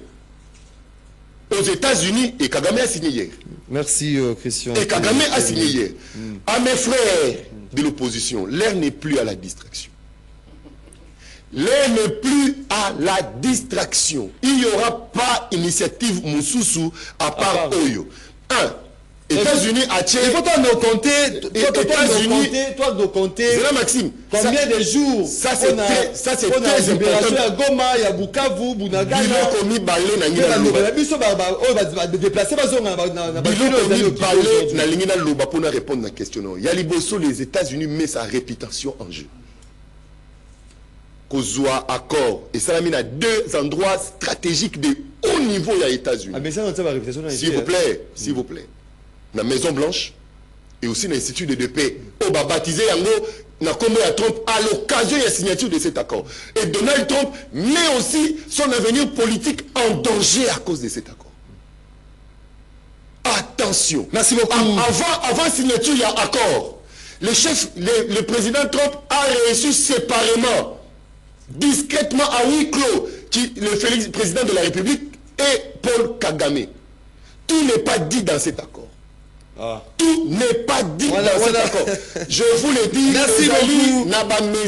aux États-Unis, et Kagame a signé hier. Merci Christian. Et Kagame a signé hier. À mes frères de l'opposition, l'air n'est plus à la distraction. L'air n'est plus à la distraction. Il n'y aura pas d'initiative Moussoussou à part Oyo. États-Unis a tiré. Il faut toi nous compter. Toi nous compter. C'est là Maxime. Combien de jours? Ça c'est très important. Il y a Goma, il y a Bukavu, Bunagana. Bilo komi balé na ngina loba. Biso ba déplacer ba zonga na bilo komi balé na ngina loba pour répondre à la question. Il y a liboso les États-Unis met sa réputation en jeu. Kozwa accord et ça a 2 endroits stratégiques de haut niveau à États-Unis. S'il vous plaît, s'il vous plaît. La Maison Blanche et aussi l'Institut de paix. On va baptiser Yango na combat à Trump à l'occasion de la signature de cet accord. Et Donald Trump met aussi son avenir politique en danger à cause de cet accord. Attention. Merci beaucoup. Avant signature, il y a accord. Le président Trump a reçu séparément, discrètement à huis clos, le président de la République et Paul Kagame. Tout n'est pas dit dans cet accord. Tout n'est pas dit dans cet accord. Je vous le dis, merci beaucoup.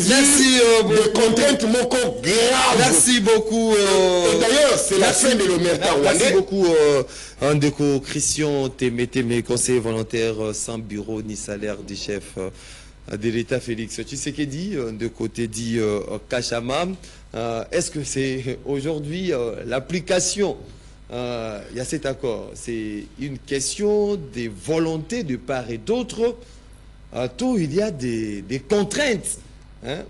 Merci de contraintes moko grave. Merci beaucoup. Et d'ailleurs, c'est la fin de l'omerta. Merci beaucoup, Ndeko Christian Temete, conseiller volontaire sans bureau ni salaire du chef de l'État Félix Tshisekedi, de côté dit Kachama. Est-ce que c'est aujourd'hui l'application? Il y a cet accord, c'est une question des volontés de part et d'autre. Tout il y a des contraintes.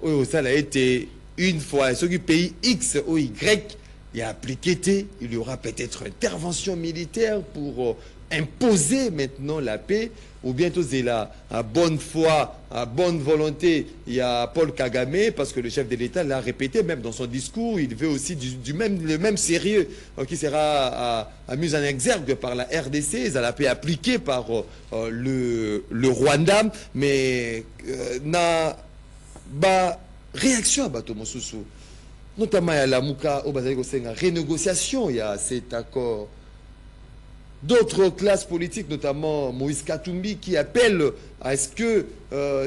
Oui, ça a été une fois. Ce qui pays X ou Y il y a appliqué, il y aura peut-être intervention militaire pour imposer maintenant la paix, ou bientôt c'est la bonne foi, à bonne volonté, il y a Paul Kagame, parce que le chef de l'État l'a répété même dans son discours, il veut aussi le même sérieux qui sera mis en exergue par la RDC, ça l'a paix appliquée par le Rwanda, mais na réaction à Bato Mosusu, notamment à la Mouka, au renégociation, il y a cet accord. D'autres classes politiques, notamment Moïse Katumbi, qui appellent à ce que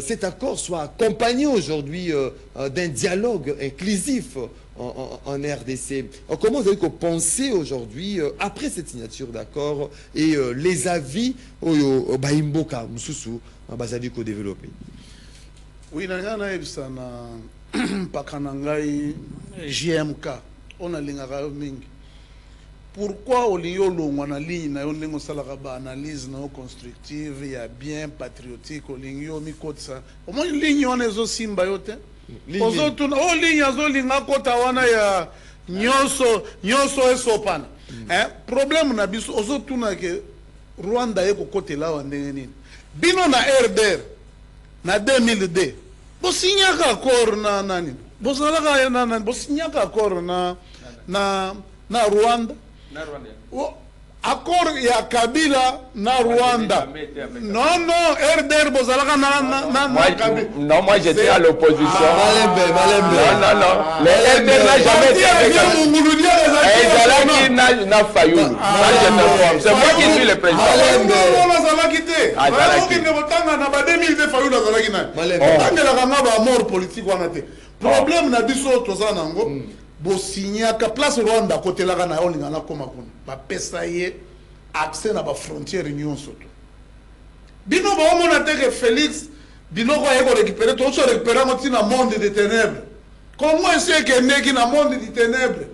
cet accord soit accompagné aujourd'hui d'un dialogue inclusif en RDC. Comment vous avez pensé aujourd'hui, après cette signature d'accord, et les avis au Baimboka, Moussoussou, en Bazadiko développé? Oui, Pakanangai, JMK, on a l'ingara mingi. Pourquoi au lieu de la ligne, analyse constructive, il y a bien patriotique, au ligne, au moins ligne, on est aussi mbayote. Aux autres, au ligne, au ligne, à côté, on a nyonso esopana. Problème na biso, aux autres, on a que Rwanda est au côté là, on est bino na RDR, na 2002. Bo signaka accord na nani. Bo salaka na bo signaka accord na Rwanda. Accord ya Kabila na Rwanda. Non, non, RDR Bozalaka non, moi j'étais à l'opposition. Non, le RDR n'a jamais été avec n'a Fayoulou. C'est moi qui suis le président. Problème na biso tozanango. Bo signaka place Rwanda côté la na olinga na koma kuna ba pesa ye accès na ba frontière union soto bino ba mona te Félix bino ko yeko récupérer to so récupérer moti na monde des ténèbres comment est-ce que neki na monde des ténèbres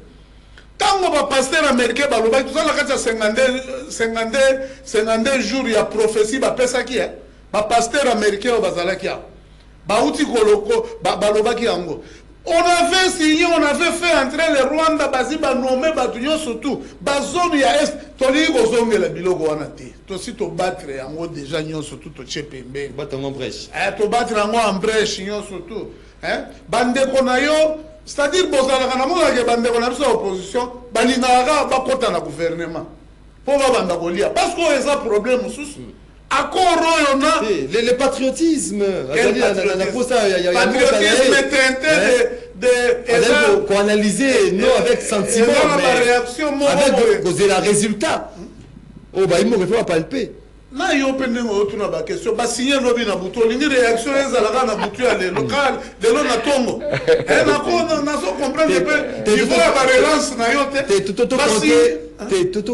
tango ba pasteur américain ba loba tout ça la kati 52 jours ya prophétie ba pesa ki ba pasteur américain ba zalaki ba uti koloko ba loba ki yango. On avait signé, on avait fait entrer les Rwanda, Baziba nommé Batunyo surtout, Bazone ya Est, Toli Gozonge la Biloko Wanati. Tosi to battre en déjà nyon surtout to Tchepembe. Battre en brèche. To battre en brèche nyon surtout. Bande Konayo, c'est-à-dire Bozala Kanamona ke bande Konayo sa opposition, Balinara bakota na gouvernement. Pour banda kolia parce qu'on a un problème sous. Le patriotisme. Patriotisme teinté de pour analyser non avec sentiment avec la résultat. Oh bah il me faut palper. Na yo pende ngotu na ba question ba signer lobi na buto lingi réaction ezalaka na butu ya le local de lo na tongo na ko na so comprendre peu il faut la relance na yo te tout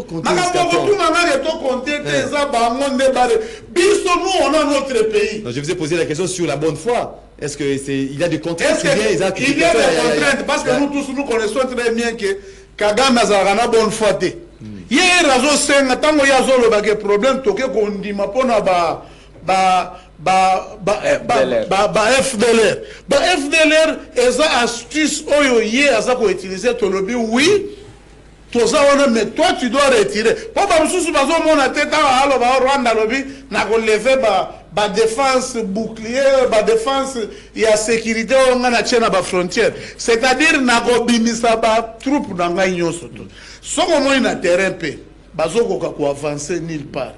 compté na ko tout na to compter te za ba monde bare biso nous on a notre pays. Je vous ai posé la question sur la bonne foi. Est-ce que il y a des contraintes? Il y a des contraintes parce que nous tous nous connaissons très bien que Kagame a na bonne foi te. Hier razo senga tango ya zolo ba ke problème toke ko ndima pona ba FDLR. Ba FDLR eza astuce oyo ye aza ko utiliser to lobby oui. Toza wana mais toi tu dois retirer. Po ba mususu bazo mona teta halo ba Rwanda lobby na ko lever ba défense bouclier, ba défense ya sécurité on na tchena ba frontière. C'est-à-dire na ko bimisa ba troupe na ngai nyoso to. Soko moi na terrain pe bazoko ko avancer nulle part.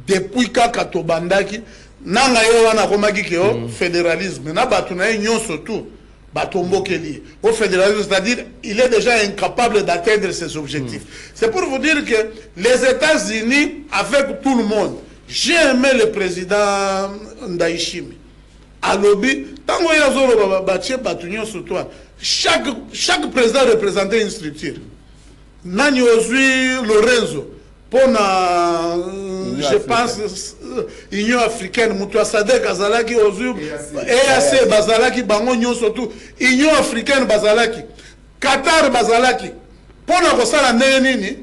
Depuis kaka to bandaki nanga yo wana komaki ke fédéralisme na batu na nyoso tout. Batombokeli au fédéralisme, c'est-à-dire il est déjà incapable d'atteindre ses objectifs. C'est pour vous dire que les États-Unis, avec tout le monde, j'ai aimé le président Ndayishimiye. À lobby, tant qu'il y a chaque président représentait une structure. Nani Ozui Lorenzo, pour je pense, Union africaine, Moutoua Sadek, Azalaki, Ozui, EAC, Bazalaki, Bango, Nyon surtout, Union africaine, Bazalaki, Qatar, Bazalaki, pour la Rosala Nénini,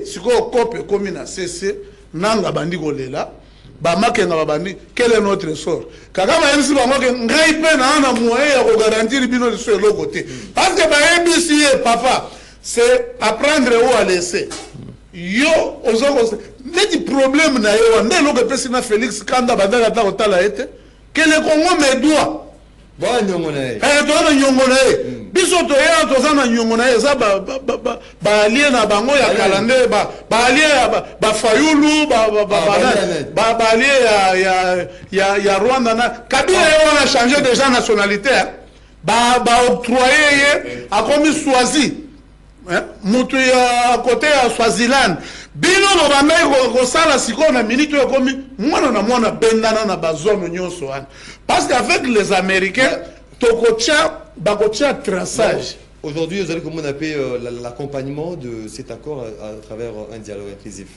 si vous avez commune à CC, Nanga Bandi Golela, Bamakenga Bandi, quel est notre sort? Kagama MC Bangoke, Ngaipe na moyen à garantir le bino de ce côté. Parce que MBC, papa, c'est apprendre où à laisser. yo ozo neti problème na yo nde loko pesi na Félix Kanda badala ta otala ete que le Congo me doit bon nyongo na ye to na nyongo na ye biso to ya to za na nyongo na ye za ba allié na bango ya kalande ba allié ba fayulu ba allié ya Rwanda na Kabila yo a changé déjà nationalité ba octroyer a comme choisi mutu ya côté ya Swaziland bino no bandai ko sala siko na minute yo komi mwana na mwana bendana na bazone nyonso wana parce qu'avec les Américains tokocha bakocha traçage. Aujourd'hui vous allez comment on appelle l'accompagnement de cet accord à travers un dialogue inclusif.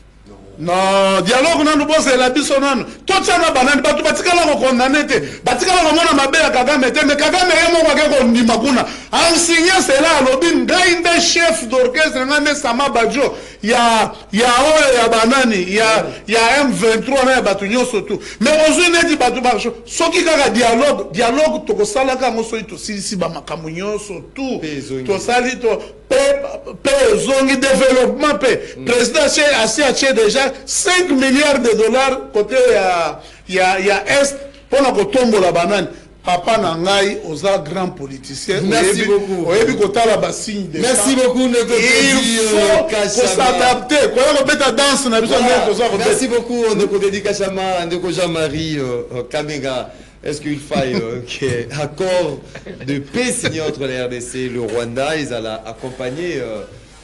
Non, dialogue nanu bose la biso nanu. Tocha na banani batu batikala ko condamner te. Batikala ko mona mabe ya Kagame te, mais Kagame yemo ko ko ndima kuna. En signer cela lobi ngainde chef d'orchestre ngane Sama Badjo ya oyo ya banani ya M23 na batu nyoso tu. Mais ozune di batu bacho. Soki kaka dialogue to ko sala ka ngoso ito si ba makamu nyoso tu. To sali to pe zongi développement pe. Président Che a déjà 5 milliards de dollars côté ya Est pour la kotombo la banane. Papa Nangai, osa grand politicien. Merci beaucoup. Merci beaucoup. Il faut s'adapter. Merci beaucoup, Ndeko Kachama, Ndeko Jean-Marie Kamega. Est-ce qu'il faille accord de paix signé entre la RDC et le Rwanda? Ils allaient accompagner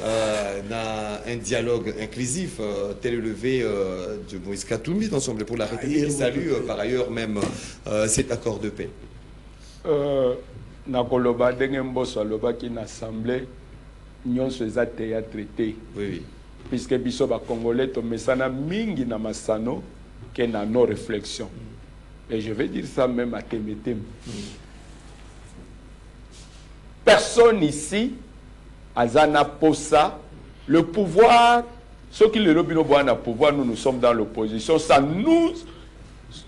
un dialogue inclusif tel levé de Moïse Katumbi d'Ensemble pour la République qui salue par ailleurs même cet accord de paix. Nakoloba Dengemboso aloba qui n'assemblée nyonso eza traité. Oui. Puisque biso ba Congolais to mesana mingi na masano que na nos réflexions. Et je vais dire ça même à Temetem. Personne ici Azana Posa, le pouvoir, ceux qui le lobby au pouvoir, nous sommes dans l'opposition, ça nous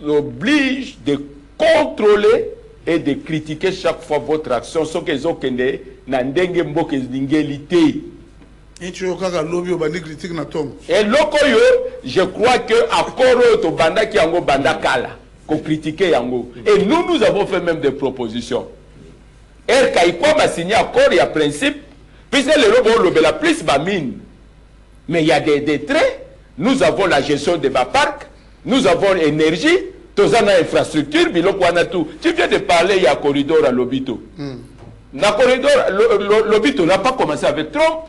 oblige de contrôler et de critiquer chaque fois votre action, ce qu'ils ont kende, nandenge mboke zingelité. Et tu as lobby au bandi critique na tom. Et lokoyo, je crois que à Koro to banda ki yango banda kala, ko critiquer yango. Et nous avons fait même des propositions. Et Kaikwa m'a signé accord, il y a principe. Puisque les robots la plus mine. Mais il y a des traits. Nous avons la gestion de ma parc, nous avons l'énergie, tous en infrastructure, tu viens de parler, il y a un corridor à l'Obito. Le corridor, l'Obito n'a pas commencé avec Trump.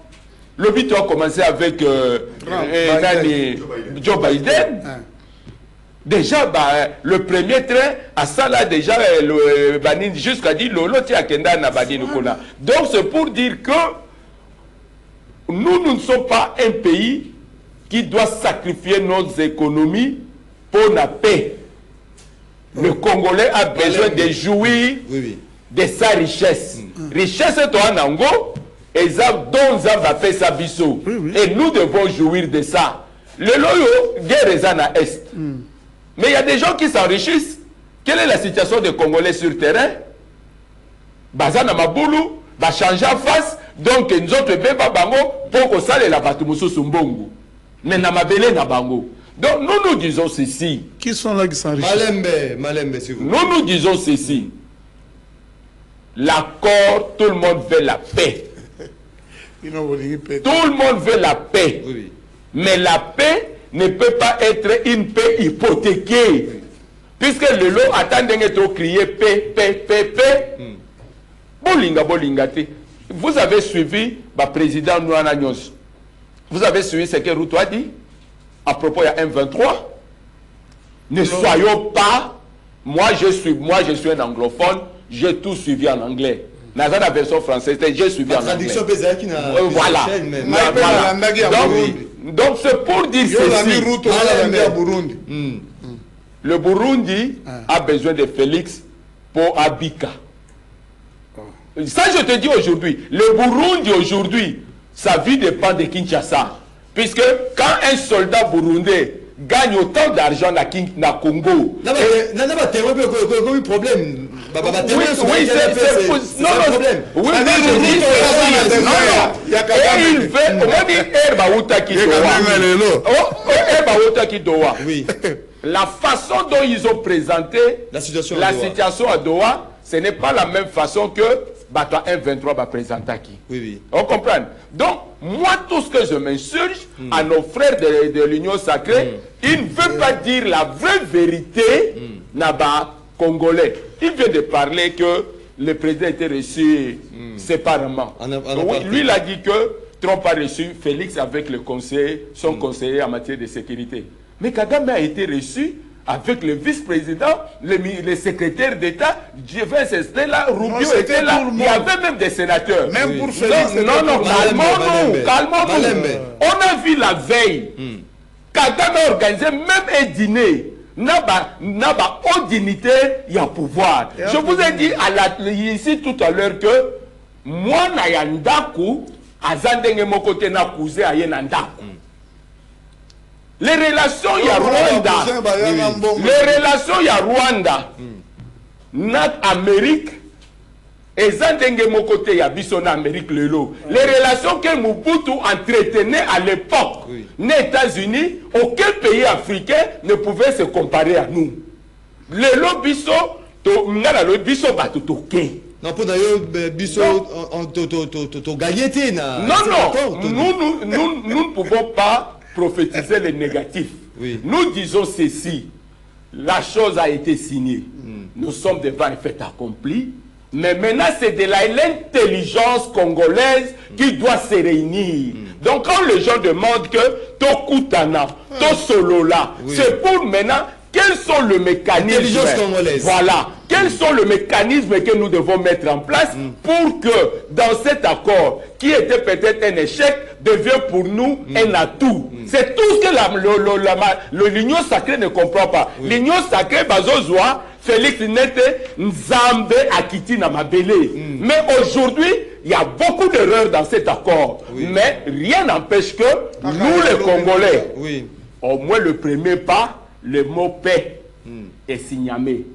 L'Obito a commencé avec Joe Biden. Déjà, le premier train, à ça là, déjà, jusqu'à dire, Lolo, tia kenda na badini kuna. Donc, c'est pour dire que nous ne sommes pas un pays qui doit sacrifier nos économies pour la paix. Le Congolais a besoin de jouir de sa richesse. Richesse est en Ango, et ça donne la paix sa biso. Et nous devons jouir de ça. Le loyo, guerre est en Est. Mais il y a des gens qui s'enrichissent. Quelle est la situation des Congolais sur le terrain? Bazana Maboulou va changer en face. Donc, nous autres bébés bango pour que ça les la batumuso sumbongo. Mais na mabele na bango. Donc, nous disons ceci. Qui sont là qui s'enrichissent? Malembe, s'il vous plaît. Nous disons ceci. L'accord, tout le monde veut la paix. Tout le monde veut la paix. Oui. Mais la paix ne peut pas être une paix hypothéquée. Puisque le lot attend d'être crié paix. Bolinga te. Vous avez suivi le président Nouana Nyos. Vous avez suivi ce que Ruto a dit à propos de M23. Ne soyons pas. Moi je suis un anglophone. J'ai tout suivi en anglais. Dans la version française, j'ai suivi en anglais. Voilà. Donc c'est pour dire ceci. Le Burundi a besoin de Félix pour Abika. Ça, je te dis aujourd'hui, le Burundi aujourd'hui, sa vie dépend de Kinshasa. Puisque quand un soldat burundais gagne autant d'argent na Congo... Non, mais problème. La façon dont ils ont présenté la situation à Doha, ce n'est pas la même façon que Bata 1-23 va présenter qui. Oui. On comprend. Donc, moi, tout ce que je m'insurge à nos frères de l'Union sacrée, ils ne veulent pas dire la vraie vérité Naba congolais. Il vient de parler que le président était reçu séparément. Lui, il a dit que Trump a reçu Félix avec le conseiller, son conseiller en matière de sécurité. Mais Kagame a été reçu avec le vice-président, le secrétaire d'État, Jevin Stella, Rubio était là, il y avait même des sénateurs. Même pour Félix. Non, calmons-nous. On a vu la veille, Kagame a organisé même un dîner. N'a pas haute dignité, il y a pouvoir. Je vous ai dit ici tout à l'heure que moi, Nayandaku, Azandenge Mokote na Kouze Ayenandaku. Les relations, il y a Rwanda. Les relations, il y a Rwanda. Notre Amérique, et Zandenge Mokote, il y a Bisson Amérique Lelo. Les relations que Mobutu entretenait à l'époque, les États-Unis, aucun pays africain ne pouvait se comparer à nous. Lelo Bisso, Ngala Bisso Batutoke. Non, pour d'ailleurs, Bisso, on gagné. Non, nous ne pouvons pas prophétiser les négatifs. Nous disons ceci, la chose a été signée. Nous sommes devant un fait accompli, mais maintenant c'est de l'intelligence congolaise qui doit se réunir. Donc quand les gens demandent que Tokutana, Tosolola, c'est pour maintenant quels sont les mécanismes, voilà, quels sont les mécanismes que nous devons mettre en place pour que dans cet accord, qui était peut-être un échec, devient pour nous un atout. C'est tout ce que l'Union sacrée ne comprend pas. L'Union sacrée, Bazozoa, Félix Nete, Nzambe, Akiti, Namabele. Mais aujourd'hui, il y a beaucoup d'erreurs dans cet accord. Mais rien n'empêche que nous, les Congolais, au moins le premier pas, le mot paix est signalé.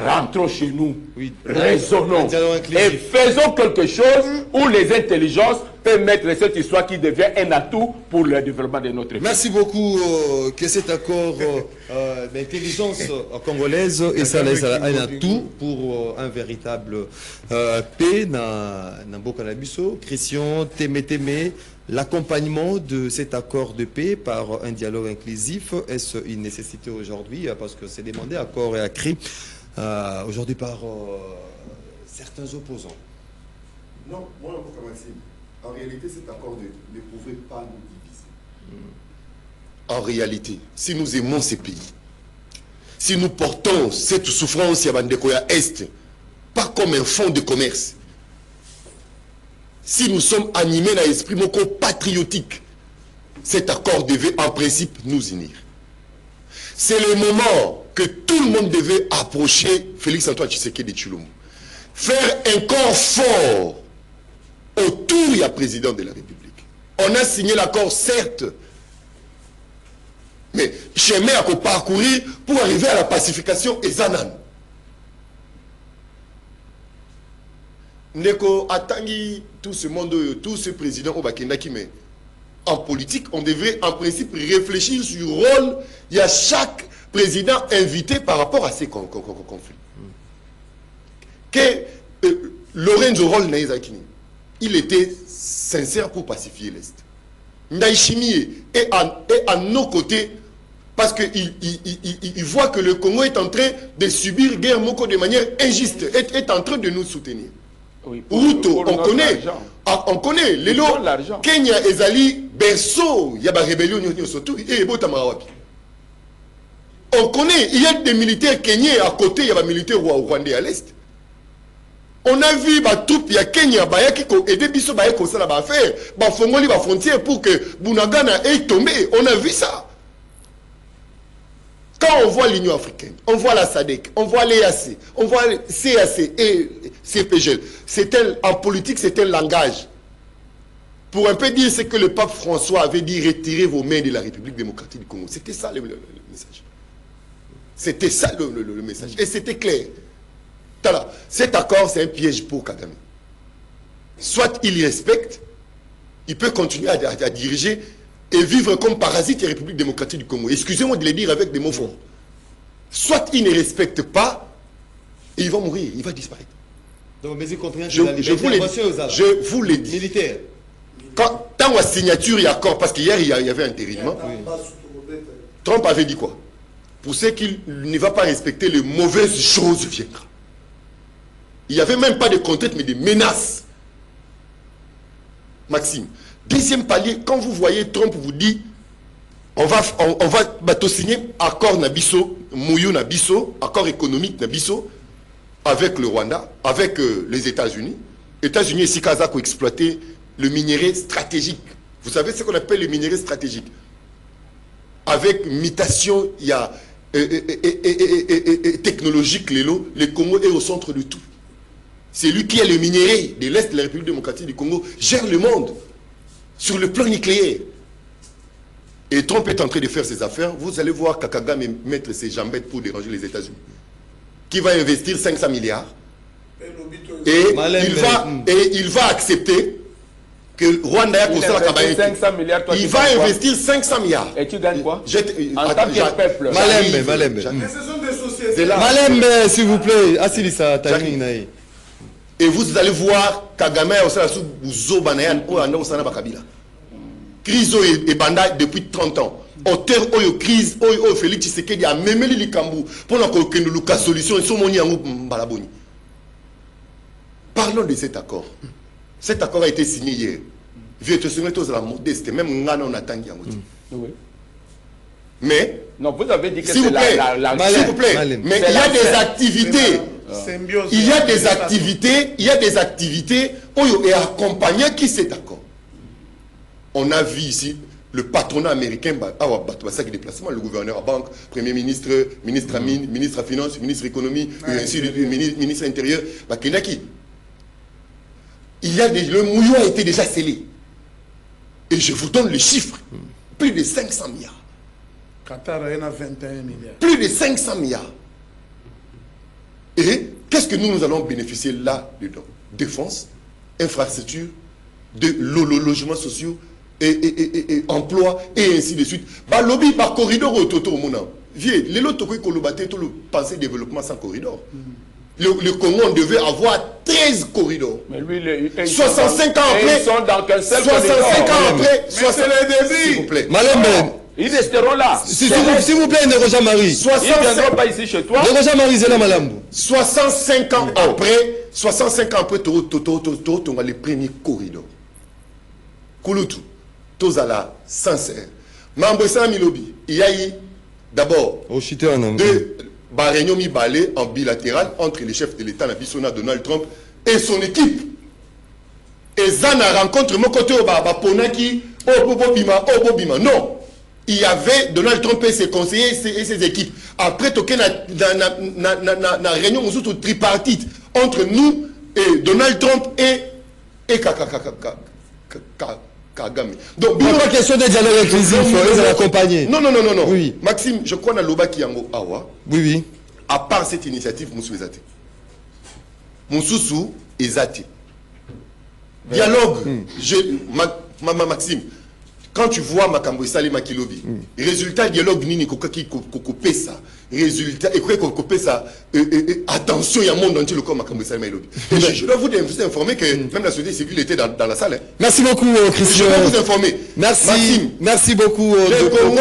Rentrons chez nous, raisonnons et faisons quelque chose où les intelligences peuvent mettre cette histoire qui devient un atout pour le développement de notre pays. Merci beaucoup que cet accord d'intelligence congolaise et ça un atout pour un véritable paix dans Bokanabiso. Christian Témé, l'accompagnement de cet accord de paix par un dialogue inclusif, est-ce une nécessité aujourd'hui? Parce que c'est demandé à corps et à cri aujourd'hui par certains opposants. Non, moi, en réalité, cet accord ne pouvait pas nous diviser. En réalité, si nous aimons ces pays, si nous portons cette souffrance à Bandekoya Est, pas comme un fonds de commerce, si nous sommes animés d'un esprit patriotique, cet accord devait en principe nous unir. C'est le moment que tout le monde devait approcher Félix-Antoine Tshisekedi Tshilombo. Faire un corps fort autour du président de la République. On a signé l'accord, certes, mais chemin à parcourir pour arriver à la pacification et Zanan. Ndeko Atangi, tout ce monde, tout ce président au Bakendaki, mais en politique, on devrait en principe réfléchir sur le rôle. Il y a chaque président invité par rapport à ces conflits. Que Lorenzo Roll Naizakini, il était sincère pour pacifier l'Est. Ndaïchimi est à nos côtés parce qu'il voit que le Congo est en train de subir guerre Moko de manière injuste, est en train de nous soutenir. Ruto, on connaît, Lelo, Kenya, Ezali, Berceau, il y a la rébellion, on connaît, il y a des militaires kenyans à côté, il y a des militaires rwandais à l'est. On a vu les troupes, il y a Kenya, qui ont aidé Bisso, qui ont fait la frontière pour que Bunagana ait tombé. On a vu ça. Quand on voit l'Union africaine, on voit la SADC, on voit l'EAC, on voit le CAC et CPGL, en politique, c'est un langage. Pour un peu dire ce que le pape François avait dit, retirez vos mains de la République démocratique du Congo. C'était ça le message. C'était ça le message. Et c'était clair. Cet accord, c'est un piège pour Kagame. Soit il respecte, il peut continuer à diriger et vivre comme parasite la République démocratique du Congo. Excusez-moi de le dire avec des mots forts. Soit il ne respecte pas, et il va mourir, il va disparaître. Donc, mais il contraint je vous l'ai dit. Militaire. Tant la signature et accord, parce qu'hier il y avait un intérimaire, Trump avait dit quoi? Pour ceux qui ne va pas respecter, les mauvaises choses viendront. Il n'y avait même pas de contrainte, mais des menaces. Maxime. Deuxième palier, quand vous voyez Trump vous dit on va signer accord Nabiso, Mouyo Nabiso, accord économique Nabiso, avec le Rwanda, avec les États-Unis. États-Unis et Sikazako exploiter le minerai stratégique. Vous savez ce qu'on appelle le minerai stratégique. Avec mutation, il y a technologique, le Congo est au centre de tout. C'est lui qui est le minerai de l'Est de la République démocratique du Congo, gère le monde sur le plan nucléaire. Et Trump est en train de faire ses affaires. Vous allez voir Kagame mettre ses jambettes pour déranger les États-Unis. Qui va investir 500 milliards. Et il va accepter que Rwanda il va investir 500 milliards. Et tu gagnes quoi? En tant que peuple. Malembe, s'il vous plaît. Asilisa, timing. Et vous allez voir Kagame crise et banda depuis 30 ans. Auteur oyo crise oyo Félix Tshisekedi a même les Likambu pour que nous la solution et somoni en balaboni. Parlons de cet accord. Cet accord a été signé hier. Vieux te souvenez tous la modeste, même Ngana on attend oui. Mais non, vous avez dit que s'il vous plaît, s'il vous plaît, mais il y a des activités. Il y a des activités oyo et accompagné qui cet accord. On a vu ici le patronat américain, le déplacement, le gouverneur à banque, premier ministre, ministre à mine, ministre à finance, ministre à économie, ainsi le ministre intérieur, il y a le mouillon a été déjà scellé. Et je vous donne le chiffre. Plus de 500 milliards. Qatar a 21 milliards. Plus de 500 milliards. Et qu'est-ce que nous allons bénéficier là-dedans? Défense, infrastructure, de logements sociaux, et emploi, et ainsi de suite. Lobby par corridor au Toto Mona. Vieux, les autres qui ont pensé développement sans corridor. Le Congo, on devait avoir 13 corridors. Mais lui, 65 ans après. Ils sont dans quel seul 65 ans après. S'il vous plaît. Malembe. Ils resteront là. S'il vous plaît, Neroja Marie. Ils ne viendront pas ici chez toi. Neroja Marie, c'est là, Malambo. 65 ans après, on a les premiers corridors. Kouloutou, Tozala, sincère. Mambouessa Milobi, il y a eu d'abord deux réunions en bilatéral entre les chefs de l'État, Donald Trump, et son équipe. Et Zana rencontre mon côté au Ponaki, Bobima. Non. Il y avait Donald Trump et ses conseillers et ses équipes. Après, il y a une réunion tripartite entre nous et Donald Trump et Kagame. Donc, il n'y a pas question de dialogue inclusif, ils ont accompagné. Non. Oui. Maxime, je crois que Loba Kiyango Awa. Oui. À part cette initiative, Moussou Ezate. Moussou Ezate. Dialogue. Maxime. Quand tu vois Makambo Sali Makilobi, résultat dialogue nini kokaki kokopé ça. Résultat et quoi kokopé ça. Attention, il y a un monde entier le corps Makambo Sali Makilobi. Je dois vous informer que même la société civile était dans la salle. Merci beaucoup Christian. Je dois vous informer. Merci. Maxime, merci beaucoup. Le Congo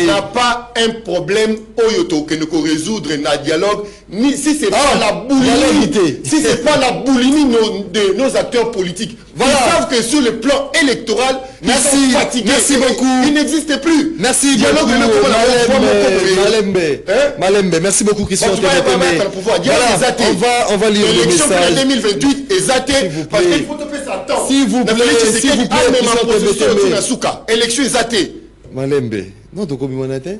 n'a pas un problème oyoto que nous résoudre un dialogue ni si c'est pas la boulimie. Si c'est pas la boulimie de nos acteurs politiques. Voilà. Ils savent que sur le plan électoral, merci, fatigués. Merci beaucoup. Il n'existe plus. Merci dialogue beaucoup. Malembe. Merci beaucoup, Christian. On va lire le message. 2028 et Zate. Parce qu'il faut te faire ça temps. S'il vous plaît. Élection Zate. Malembe. Non de comité.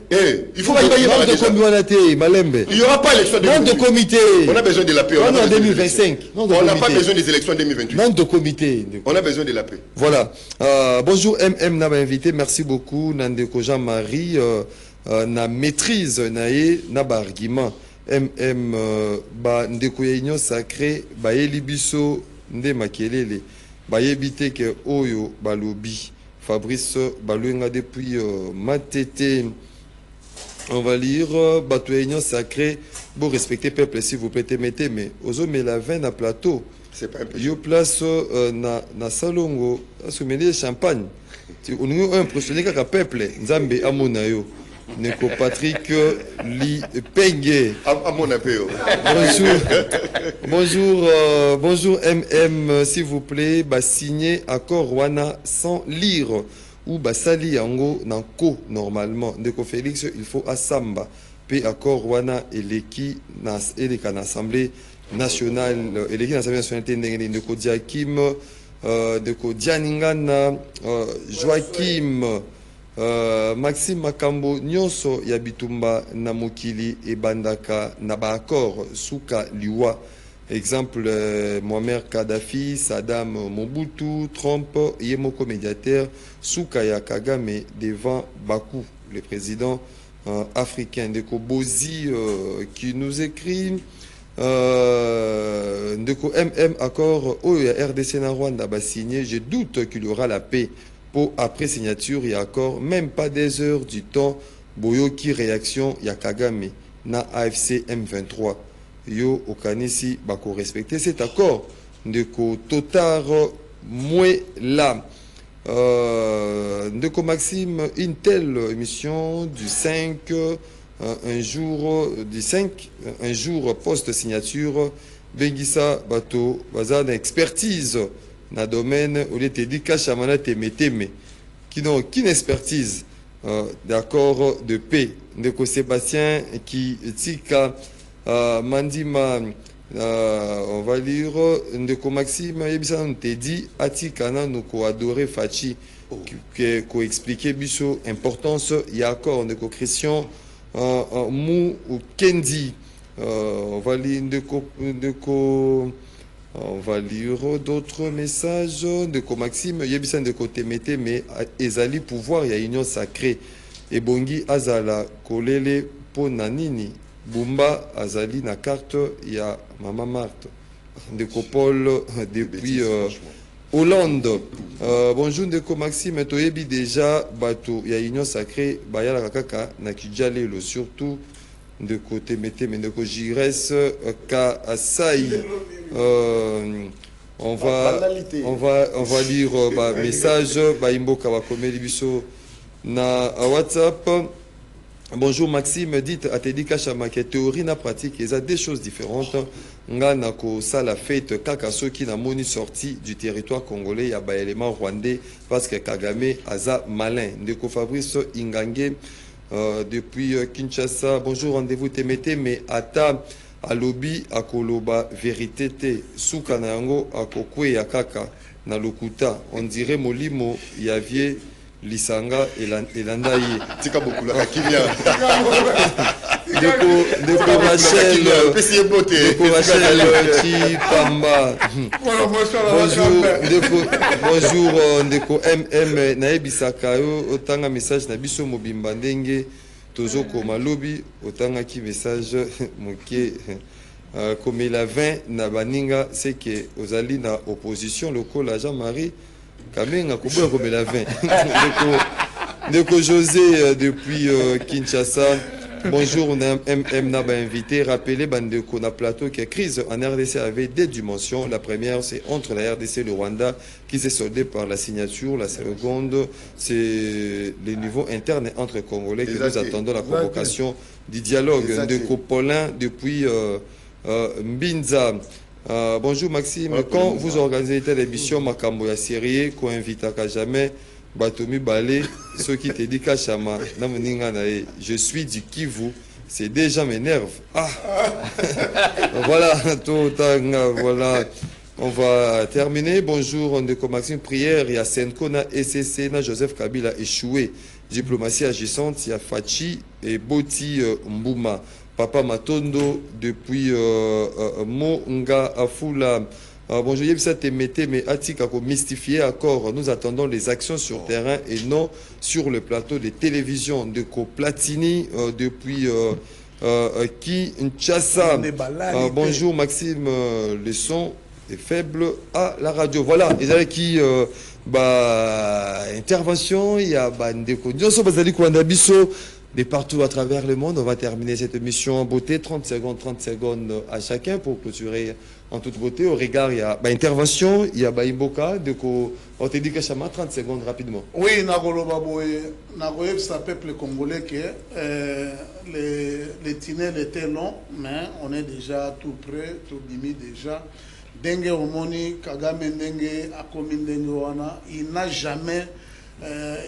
Il faut pas y aller. Malembe. Il n'y aura pas élection non de comité. On a besoin de la paix. On en 2025. On n'a pas besoin des élections en 2028. Non de comité. On a besoin de la paix. Voilà. Bonjour MM n'a invité. Merci beaucoup Nandeko Jean-Marie. Na maîtrise nae na argument. ba ndeko ya union sacré ba elibiso nde makelele ba yebite ke oyo balobi Fabrice Baluenga depuis Matete. On va lire bato ya union sacré pour respecter peuple s'il vous plaît mettez mais ozo mais la vin à plateau c'est pas un peu yo place na salongo asumeli champagne tu on nous impressionné kaka peuple nzambe amona yo Neko Patrick Li Penge. Bonjour MM, s'il vous plaît, bah signer accord wana sans lire ou bah sali yango nanko normalement. Neko Félix, il faut asamba pe accord wana eleki nas eleka na assemblée nationale eleki na assemblée nationale ndenge Neko Diakim Neko Dianingana Joachim Maxime Makambo nyonso ya bitumba na mokili ebandaka na ba accord suka liwa exemple Muammar Kadhafi, Saddam Mobutu, Trump yemoko médiateur suka ya Kagame devant Bakou le président africain Ndeko Bozi qui nous écrit Ndeko MM accord oyo ya RDC na Rwanda ba signé, je doute qu'il y aura la paix. Après signature et accord, même pas des heures du temps, Boyoki réaction ya Kagame na AFC M23. Yo Okanisi bako respecter cet accord. Ndeko Totar Moué là. Ndeko Maxime, une telle émission du 5, un jour post-signature, Bengissa Bato, bazar d'expertise. Na domaine où il était dit Kachamana Temeteme qui n'ont aucune expertise d'accord de paix. Ndeko Sébastien qui tika Mandima on va lire Ndeko Maxime Yebisa nous te dit Atikana nous ko adoré Fachi ko expliquer biso importance y a accord Ndeko Christian Mou ou Kendi on va lire Ndeko on va lire d'autres messages de Maxime Yebisa de côté Mété mais ezali pouvoir il y a union sacrée et Bongi Azala Kolele Ponanini Bumba Azali na carte il y a Maman Marthe de Paul depuis Hollande bonjour de Maxime Toyebi déjà bateau il y a union sacrée Bayala Kaka na Kijale le surtout de côté Mété mais de côté Jires Ka Asai on va lire message Imboka Wakomeli Biso na WhatsApp. Bonjour Maxime, dites à Teddy Kachama que théorie na pratique, il y a des choses différentes. Nga ko sala fête kaka soki na moni sorti du territoire congolais ya ba élément rwandais parce que Kagame aza malin. Ndeko Fabrice Ingange depuis Kinshasa. Bonjour, rendez-vous Temete mais ata alobi akoloba vérité te suka na yango akokwe ya kaka na lokuta on dirait molimo yavie lisanga elanda ye tika bokula kakimia Ndeko Rachel Chipamba bonjour Ndeko MM nayebisaka yo otanga message na biso mobimba ndenge Tozoko Malobi, autant qui message moké comme il a 20 na baninga c'est que aux alliés na opposition local à Jean-Marie Kamenga kobo comme il a 20 donc José depuis Kinshasa. Bonjour, on a MM n'a pas invité. Rappelez Bandeko na plateau que crise en RDC avait deux dimensions. La première, c'est entre la RDC et le Rwanda qui s'est soldée par la signature. La seconde, c'est les niveaux internes entre Congolais que nous attendons la convocation du dialogue. Ndeko Paulin depuis Mbinza. Bonjour Maxime. Quand vous organisez telle émission, Makambo ya Syrie, qu'on invite à jamais. Batomi Balé, ceux qui te disent Kachama, je suis du Kivu, c'est déjà m'énerve. Ah voilà, voilà. On va terminer. Bonjour, Ndeko Maxime, prière. Il y a Senko, na SCC, na Joseph Kabila échoué. Diplomatie agissante, il y a Fachi et Boti Mbuma. Papa Matondo depuis Monga Afula. Bonjour, Yebisa Temete, mais Atika ko mystifier accord. Nous attendons les actions sur terrain et non sur le plateau de télévision. De Platini depuis Kinshasa. Bonjour Maxime, le son est faible à la radio. Voilà, ils avaient qui intervention, il y a Ndeko Nyonso Bazali Kwandabiso de partout à travers le monde. On va terminer cette émission en beauté, 30 secondes à chacun pour clôturer en toute beauté. Au regard, il y a intervention, il y a Imboka, on te dit que 30 secondes rapidement. Oui, Nagoye, c'est un peuple congolais que les tunnels étaient longs, mais on est déjà tout près, tout dimi déjà. Dengue Omoni, Kagame Dengue, Akomi Dengue Wana, il n'a jamais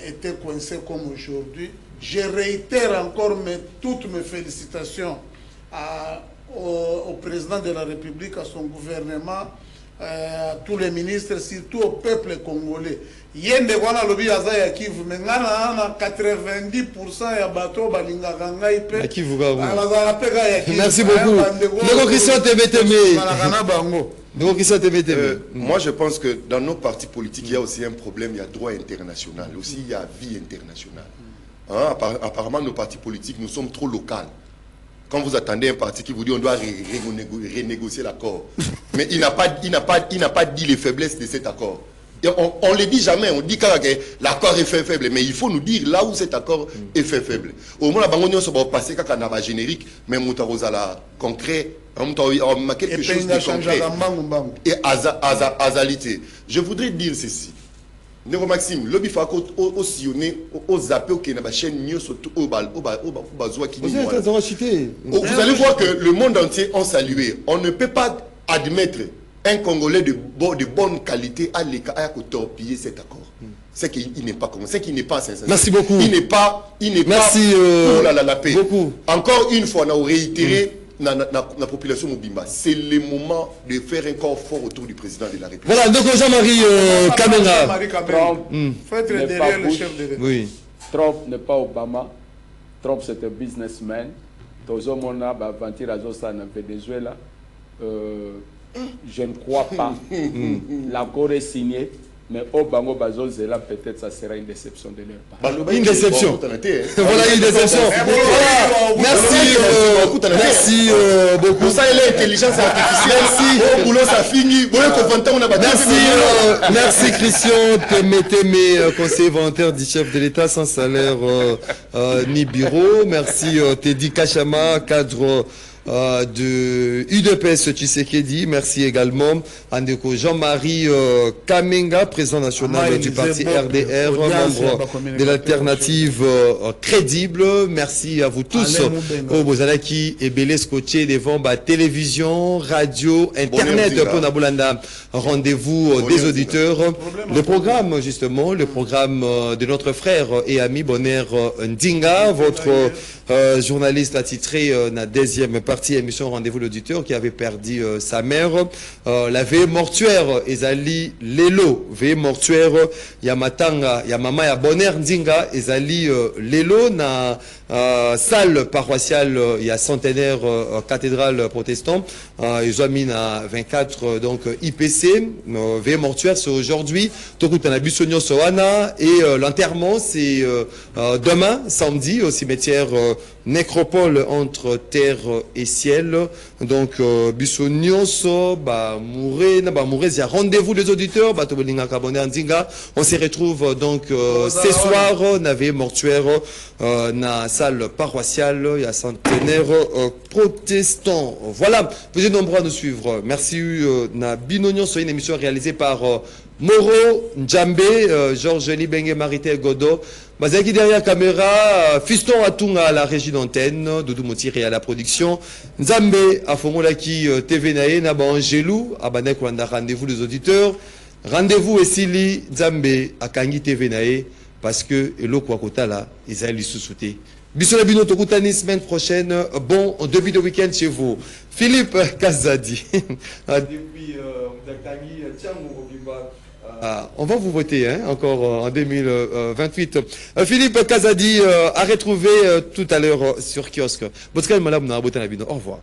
été coincé comme aujourd'hui. Je réitère encore toutes mes félicitations au président de la République, à son gouvernement, à tous les ministres, surtout au peuple congolais. Yende wana lobi azaya Kivu, mais ngana 90% ya bateau balingaka ngai pe. Merci beaucoup. Ndeko Christian Teme. Moi, je pense que dans nos partis politiques, il y a aussi un problème, il y a droit international, aussi il y a vie internationale. Hein, apparemment, nos partis politiques, nous sommes trop locaux. Quand vous attendez un parti qui vous dit on doit renégocier l'accord, mais il n'a pas dit les faiblesses de cet accord. Et on ne le dit jamais, on dit que l'accord est fait faible, mais il faut nous dire là où cet accord est fait faible. Au moins, on va passer quand on a générique, mais on va concret. Quelque chose de concret et azalité. Je voudrais dire ceci. Néro Maxime, le bifako au sillonné, au zappé, au Kenya, chaîne mieux surtout au bazoua qui nous voit. Vous allez voir que le monde entier a salué. On ne peut pas admettre un Congolais de bonne qualité à torpiller cet accord. C'est qu'il n'est pas comme c'est qu'il n'est pas sincère. Merci beaucoup. Il n'est pas merci pour la paix. Beaucoup. Encore une fois, on a réitéré. La population Mobimba, c'est le moment de faire un corps fort autour du président de la République. Voilà, donc Jean-Marie Kamenga. Trump derrière le chef de l'État. Oui. Trump n'est pas Obama. Trump, c'est un businessman. Tozomona, Aventure Azosa, en Venezuela. Je ne crois pas. L'accord est signé. Mais au Bango Bazozela, peut-être ça sera une déception de leur part. Une déception. Voilà une déception. Merci beaucoup. Pour ça, il est intelligence artificielle. Merci Christian Teme, conseiller volontaire du chef de l'État sans salaire ni bureau. Merci Teddy Kachama, cadre de UDPS Tshisekedi. Merci également Andeko Jean-Marie Kamenga, président national du parti RDR, membre de l'alternative crédible. Merci à vous tous. Bozalaki et Belé scotché devant télévision, radio, internet pour Nabolanda. Rendez-vous des auditeurs. Le programme, justement, le programme de notre frère et ami Bonner Ndinga, votre journaliste attitré la deuxième partie émission Rendez-vous l'auditeur qui avait perdu sa mère. La veille mortuaire, Ezali Lelo, veille mortuaire, Yamatanga, Yamama ya Bonner Ndinga, Ezali Lelo, na salle paroissiale, il y a centenaire cathédrale protestant, ils ont mis à 24 donc IPC, veille mortuaire c'est aujourd'hui, Tokutana Bissonio Soana, et l'enterrement c'est demain, samedi, au cimetière nécropole entre terre et ciel. Donc Bissonio So, Mouré, il y a rendez-vous des auditeurs, on se retrouve donc ce soir, nave mortuaire, na salle paroissiale, il y a centenaire protestant. Voilà, vous êtes nombreux à nous suivre. Merci na Binonio, c'est une émission réalisée par Moro Njambe, Georges Libenge, Marité Godo, Bazaki derrière caméra, Fiston Atunga à la régie d'antenne, Doudou Motiri à la production, Nzambe à Fomolaki TV Nae, Naba Angelou, Abanek Wanda, rendez-vous les auditeurs, rendez-vous Essili, Nzambe à Kangi TV Nae, parce que Elo Kwakotala, ils allaient sous-souter. Bisous Bino Tokutani, semaine prochaine, bon début de week-end chez vous. Philippe Kazadi. Depuis Mdakangi, Tiamou Obimba. On va vous voter encore en 2028. Philippe Kazadi a retrouvé tout à l'heure sur kiosque. Au revoir.